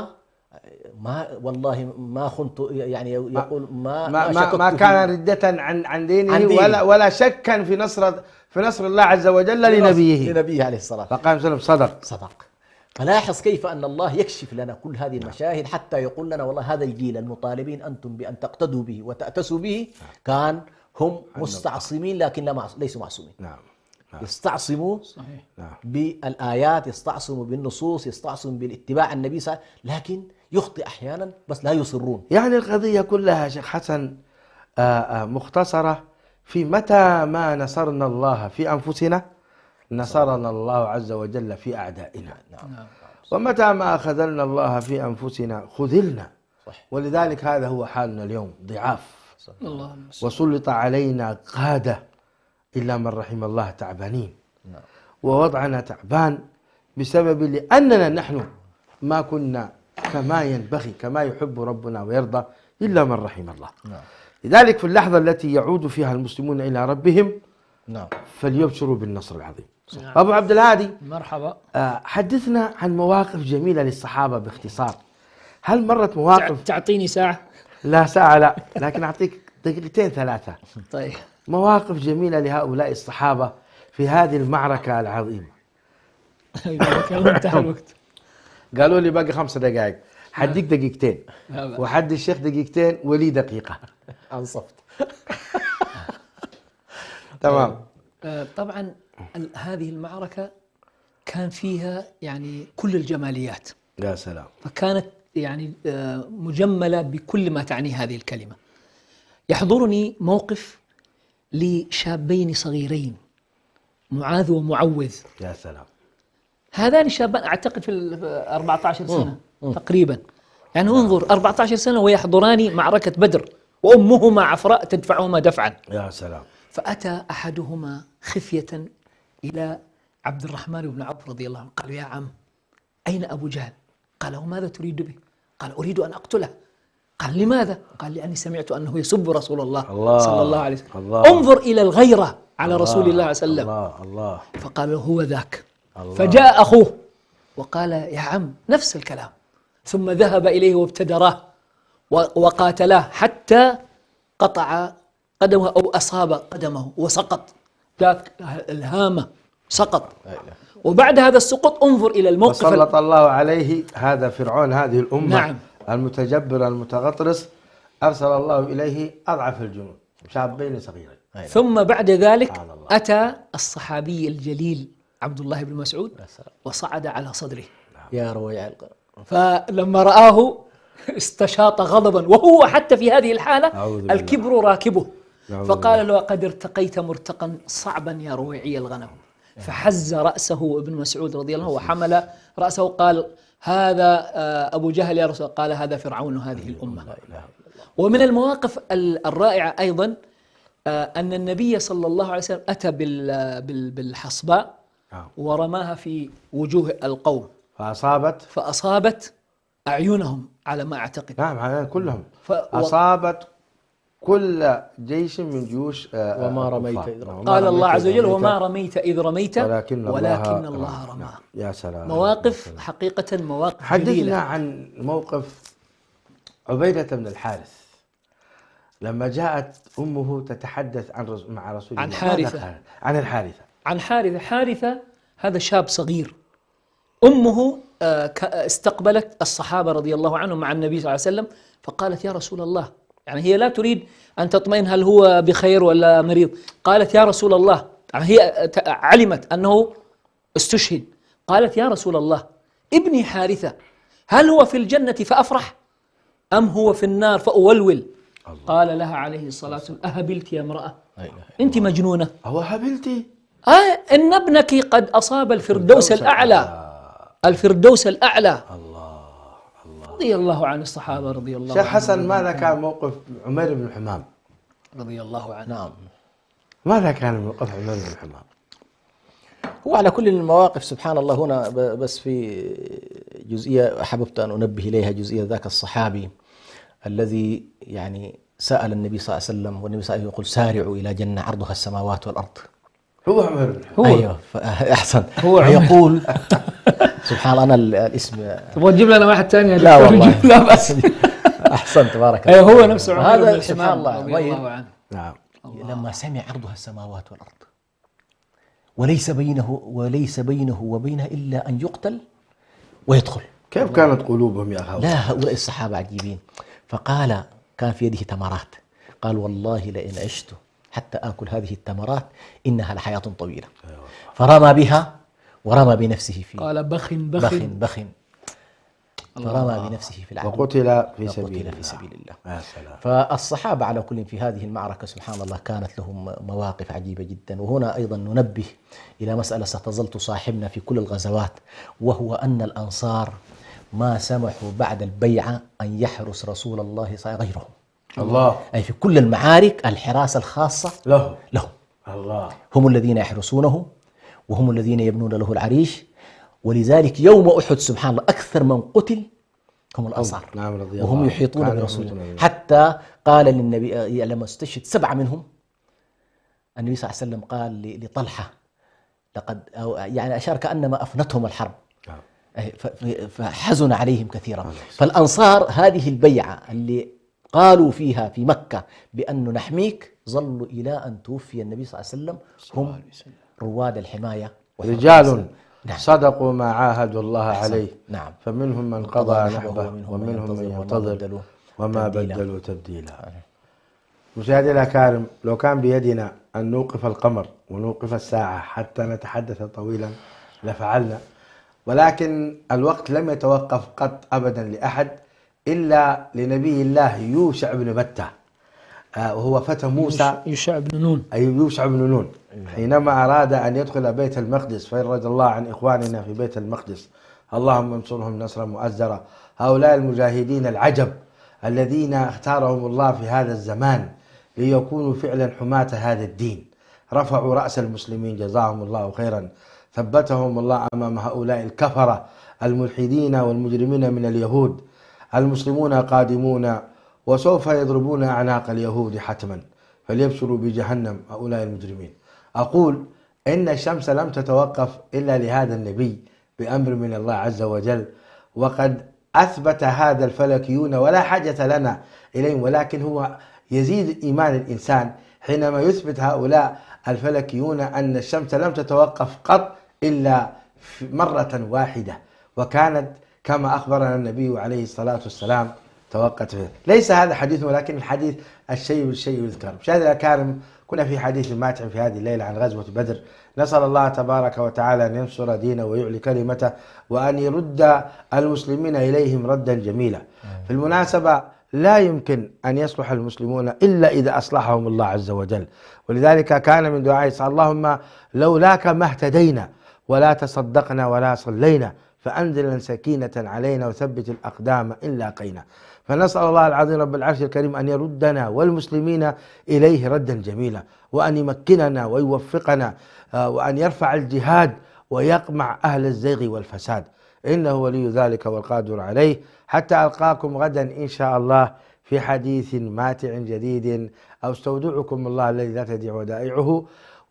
Speaker 2: والله ما خنت يعني يقول
Speaker 1: ما كان ردة عن دينه ولا شكا في نصر الله عز وجل لنبيه
Speaker 2: عليه الصلاة والسلام.
Speaker 1: فقام سلم صدق.
Speaker 2: فلاحظ كيف أن الله يكشف لنا كل هذه المشاهد حتى يقول لنا والله هذا الجيل المطالبين أنتم بأن تقتدوا به وتأتسوا به كان هم مستعصمين لكن ليسوا معصومين. يستعصموا بالآيات، يستعصموا بالنصوص، يستعصموا بالاتباع النبي صلى الله عليه وسلم، لكن يخطئ أحيانا بس لا يصرون.
Speaker 1: يعني القضية كلها شيخ حسن مختصرة في متى ما نصرنا الله في أنفسنا نصرنا الله عز وجل في أعدائنا.
Speaker 2: نعم.
Speaker 1: ومتى ما أخذلنا الله في أنفسنا خذلنا.
Speaker 2: صح.
Speaker 1: ولذلك هذا هو حالنا اليوم، ضعاف،
Speaker 3: اللهم
Speaker 1: وسلط علينا قادة إلا من رحم الله تعبانين.
Speaker 2: نعم.
Speaker 1: ووضعنا تعبان بسبب لأننا نحن ما كنا كما ينبغي كما يحب ربنا ويرضى إلا من رحم الله.
Speaker 2: نعم.
Speaker 1: لذلك في اللحظة التي يعود فيها المسلمون إلى ربهم
Speaker 2: نعم.
Speaker 1: فليبشروا بالنصر العظيم. أبو عبد الهادي،
Speaker 3: مرحبا.
Speaker 1: حدثنا عن مواقف جميلة للصحابة باختصار. هل مرت مواقف؟
Speaker 3: تعطيني ساعة؟
Speaker 1: لا ساعة لا، لكن أعطيك دقيقتين ثلاثة.
Speaker 3: طيب.
Speaker 1: مواقف جميلة لهؤلاء الصحابة في هذه المعركة العظيمة.
Speaker 3: انتهى الوقت.
Speaker 1: قالوا لي باقي 5 دقائق، حديك دقيقتين وحد الشيخ دقيقتين ولي دقيقة.
Speaker 2: أنصفت.
Speaker 1: تمام.
Speaker 3: طبعا هذه المعركة كان فيها يعني كل الجماليات.
Speaker 1: يا سلام.
Speaker 3: فكانت يعني مجملة بكل ما تعني هذه الكلمة. يحضرني موقف لشابين صغيرين، معاذ ومعوذ.
Speaker 1: يا سلام.
Speaker 3: هذان الشابان أعتقد في 14 سنة تقريبا. يعني انظر 14 سنة ويحضران معركة بدر وأمهما عفراء تدفعهما دفعا.
Speaker 1: يا سلام.
Speaker 3: فأتى أحدهما خفية إلى عبد الرحمن بن عوف رضي الله عنه، قال: يا عم، أين أبو جهل؟ قال: وماذا تريد به؟ قال: أريد أن أقتله. قال: لماذا؟ قال: لأني سمعت أنه يسب رسول الله صلى الله عليه وسلم. انظر إلى الغيرة على رسول الله عليه وسلم.
Speaker 1: الله.
Speaker 3: فقال: هو ذاك. فجاء أخوه وقال: يا عم، نفس الكلام. ثم ذهب إليه وابتدراه وقاتلاه حتى قطع قدمه أو أصاب قدمه وسقط. ذاك الهامة سقط. وبعد هذا السقوط انظر إلى الموقف.
Speaker 1: وسلط الله عليه هذا فرعون هذه الأمة.
Speaker 3: نعم.
Speaker 1: المتجبر المتغطرس، أرسل الله إليه أضعف الجنود، شابين صغيرين.
Speaker 3: ثم بعد ذلك أتى الصحابي الجليل عبد الله بن مسعود وصعد على صدره.
Speaker 2: يا رويع القلب.
Speaker 3: فلما رآه استشاط غضبا، وهو حتى في هذه الحالة الكبر راكبه. فقال له: قد ارتقيت مرتقا صعبا يا رويعي الغنم. فحز رأسه ابن مسعود رضي الله عنه وحمل رأسه، قال: هذا أبو جهل يا رسول الله. قال: هذا فرعون هذه الأمة. ومن المواقف الرائعة أيضا أن النبي صلى الله عليه وسلم أتى بالحصباء ورماها في وجوه القوم فأصابت أعينهم على ما أعتقد.
Speaker 1: نعم، كلهم أصابت كل جيش من جيوش
Speaker 2: وما رميت إذ
Speaker 3: رميت. قال الله عز وجل: وما رميت إذ رميت ولكن الله رمى.
Speaker 1: يا سلام.
Speaker 3: مواقف حقيقة مواقف
Speaker 1: حدثنا
Speaker 3: جليلة.
Speaker 1: عن موقف عبيدة بن الحارث لما جاءت أمه تتحدث مع رسول الله عن
Speaker 3: حارثة هذا شاب صغير. أمه استقبلت الصحابة رضي الله عنهم مع النبي صلى الله عليه وسلم، فقالت: يا رسول الله، يعني هي لا تريد أن تطمئن هل هو بخير ولا مريض. قالت: يا رسول الله، هي علمت أنه استشهد. قالت: يا رسول الله، ابني حارثة هل هو في الجنة فأفرح أم هو في النار فأولول؟ قال لها عليه الصلاة والسلام: أهبلت يا امرأة، أنت مجنونة.
Speaker 1: أو هبلتي؟
Speaker 3: إن ابنك قد أصاب الفردوس الأعلى. الفردوس الأعلى.
Speaker 1: الله
Speaker 3: رضي الله عن الصحابة رضي الله
Speaker 1: عنهم. شيخ حسن، ماذا كان موقف عمير بن الحمام
Speaker 3: رضي الله عنه؟
Speaker 2: نعم،
Speaker 1: ماذا كان موقف عمير بن الحمام؟
Speaker 2: هو على كل المواقف سبحان الله. هنا بس في جزئية أحببت أن أنبه إليها، جزئية ذاك الصحابي الذي يعني سأل النبي صلى الله عليه وسلم، والنبي صلى الله عليه وسلم يقول: سارعوا إلى جنة عرضها السماوات والأرض.
Speaker 1: هو عمير بن الحمام.
Speaker 2: أيوه، أحسن. هو يقول سبحان الله. أنا الاسم
Speaker 3: تبغى تجيب لنا واحد ثاني؟
Speaker 2: لا والله، لا بس. أحسن، تبارك الله.
Speaker 3: هو نفسه
Speaker 2: هذا سبحان الله.
Speaker 1: نعم.
Speaker 2: لما سمع عرضها السماوات والأرض وليس بينه وبينها إلا أن يقتل ويدخل.
Speaker 1: كيف كانت قلوبهم يا أخوان؟
Speaker 2: لا، هؤلاء الصحابة عجيبين. فقال: كان في يده تمرات، قال: والله لئن عشت حتى آكل هذه التمرات إنها لحياة طويلة. فرمى بها ورمى بنفسه فيه.
Speaker 3: قال: بخ.
Speaker 2: فرمى بنفسه في العدو
Speaker 1: وقتل في
Speaker 2: سبيل الله.
Speaker 1: يا سلام.
Speaker 2: فالصحابة على كل في هذه المعركة سبحان الله كانت لهم مواقف عجيبة جدا. وهنا أيضا ننبه إلى مسألة ستظل تصاحبنا في كل الغزوات، وهو أن الأنصار ما سمحوا بعد البيعة أن يحرس رسول الله صلى الله عليه وسلم غيرهم.
Speaker 1: الله.
Speaker 2: أي في كل المعارك الحراسة الخاصة لهم.
Speaker 1: الله.
Speaker 2: هم الذين يحرسونه، وهم الذين يبنون له العريش. ولذلك يوم أحد سبحان الله أكثر من قتل هم الأنصار.
Speaker 1: نعم رضي الله.
Speaker 2: وهم يحيطون برسول الله، حتى قال للنبي لما استشهد 7 منهم النبي صلى الله عليه وسلم قال لطلحة لقد يعني أشار كأنما أفنتهم الحرب، فحزن عليهم كثيرا. فالأنصار هذه البيعة اللي قالوا فيها في مكة بأن نحميك ظلوا إلى أن توفي النبي صلى الله عليه وسلم هم رواد الحماية،
Speaker 1: رجال
Speaker 2: نعم.
Speaker 1: صدقوا ما عاهدوا الله عليه.
Speaker 2: نعم.
Speaker 1: فمنهم من قضى نحبه ومنهم من ينتظر وما بدلوا تبديلا. مشاهدينا الأكارم، لو كان بيدنا أن نوقف القمر ونوقف الساعة حتى نتحدث طويلا لفعلنا، ولكن الوقت لم يتوقف قط أبدا لأحد إلا لنبي الله يوشع بن متى، وهو فتى موسى.
Speaker 3: يوشع بن نون.
Speaker 1: أي يوشع بن نون. حينما أراد أن يدخل بيت المقدس فرج الله عن إخواننا في بيت المقدس، اللهم انصرهم نصرا مؤزرا. هؤلاء المجاهدين العجب الذين اختارهم الله في هذا الزمان ليكونوا فعلا حماة هذا الدين، رفعوا رأس المسلمين جزاهم الله خيرا، ثبتهم الله أمام هؤلاء الكفرة الملحدين والمجرمين من اليهود. المسلمون قادمون وسوف يضربون أعناق اليهود حتما، فليبشروا بجهنم هؤلاء المجرمين. أقول إن الشمس لم تتوقف إلا لهذا النبي بأمر من الله عز وجل، وقد أثبت هذا الفلكيون ولا حاجة لنا إليهم، ولكن هو يزيد إيمان الإنسان حينما يثبت هؤلاء الفلكيون أن الشمس لم تتوقف قط إلا مرة واحدة، وكانت كما أخبرنا النبي عليه الصلاة والسلام توقت فيه. ليس هذا حديث، ولكن الحديث الشيء بالشيء يذكر. مشاهدينا الكرام، كنا في حديث ماتع في هذه الليلة عن غزوة بدر. نسأل الله تبارك وتعالى أن ينصر دينه ويعلي كلمته، وأن يرد المسلمين إليهم ردا جميلا. في المناسبة لا يمكن أن يصلح المسلمون إلا إذا أصلحهم الله عز وجل، ولذلك كان من دعائه اللهم لولاك ما اهتدينا ولا تصدقنا ولا صلينا، فأنزل سكينة علينا وثبت الأقدام إن لاقينا. فنسأل الله العظيم رب العرش الكريم أن يردنا والمسلمين إليه ردا جميلا، وأن يمكننا ويوفقنا، وأن يرفع الجهاد ويقمع أهل الزيغ والفساد، إنه ولي ذلك والقادر عليه. حتى ألقاكم غدا إن شاء الله في حديث ماتع جديد، أو استودعكم الله الذي لا تضيع ودائعه.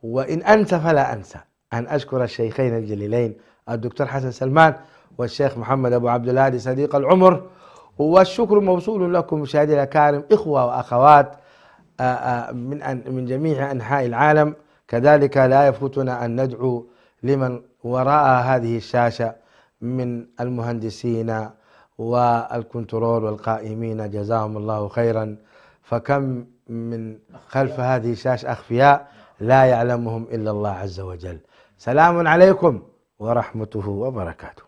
Speaker 1: وإن أنسى فلا أنسى أن أشكر الشيخين الجليلين الدكتور حسن سلمان والشيخ محمد أبو عبد الهادي صديق العمر، والشكر موصول لكم مشاهدينا الكرام إخوة وأخوات من جميع أنحاء العالم. كذلك لا يفوتنا أن ندعو لمن وراء هذه الشاشة من المهندسين والكنترول والقائمين جزاهم الله خيرا، فكم من خلف هذه الشاشة أخفياء لا يعلمهم إلا الله عز وجل. سلام عليكم ورحمته وبركاته.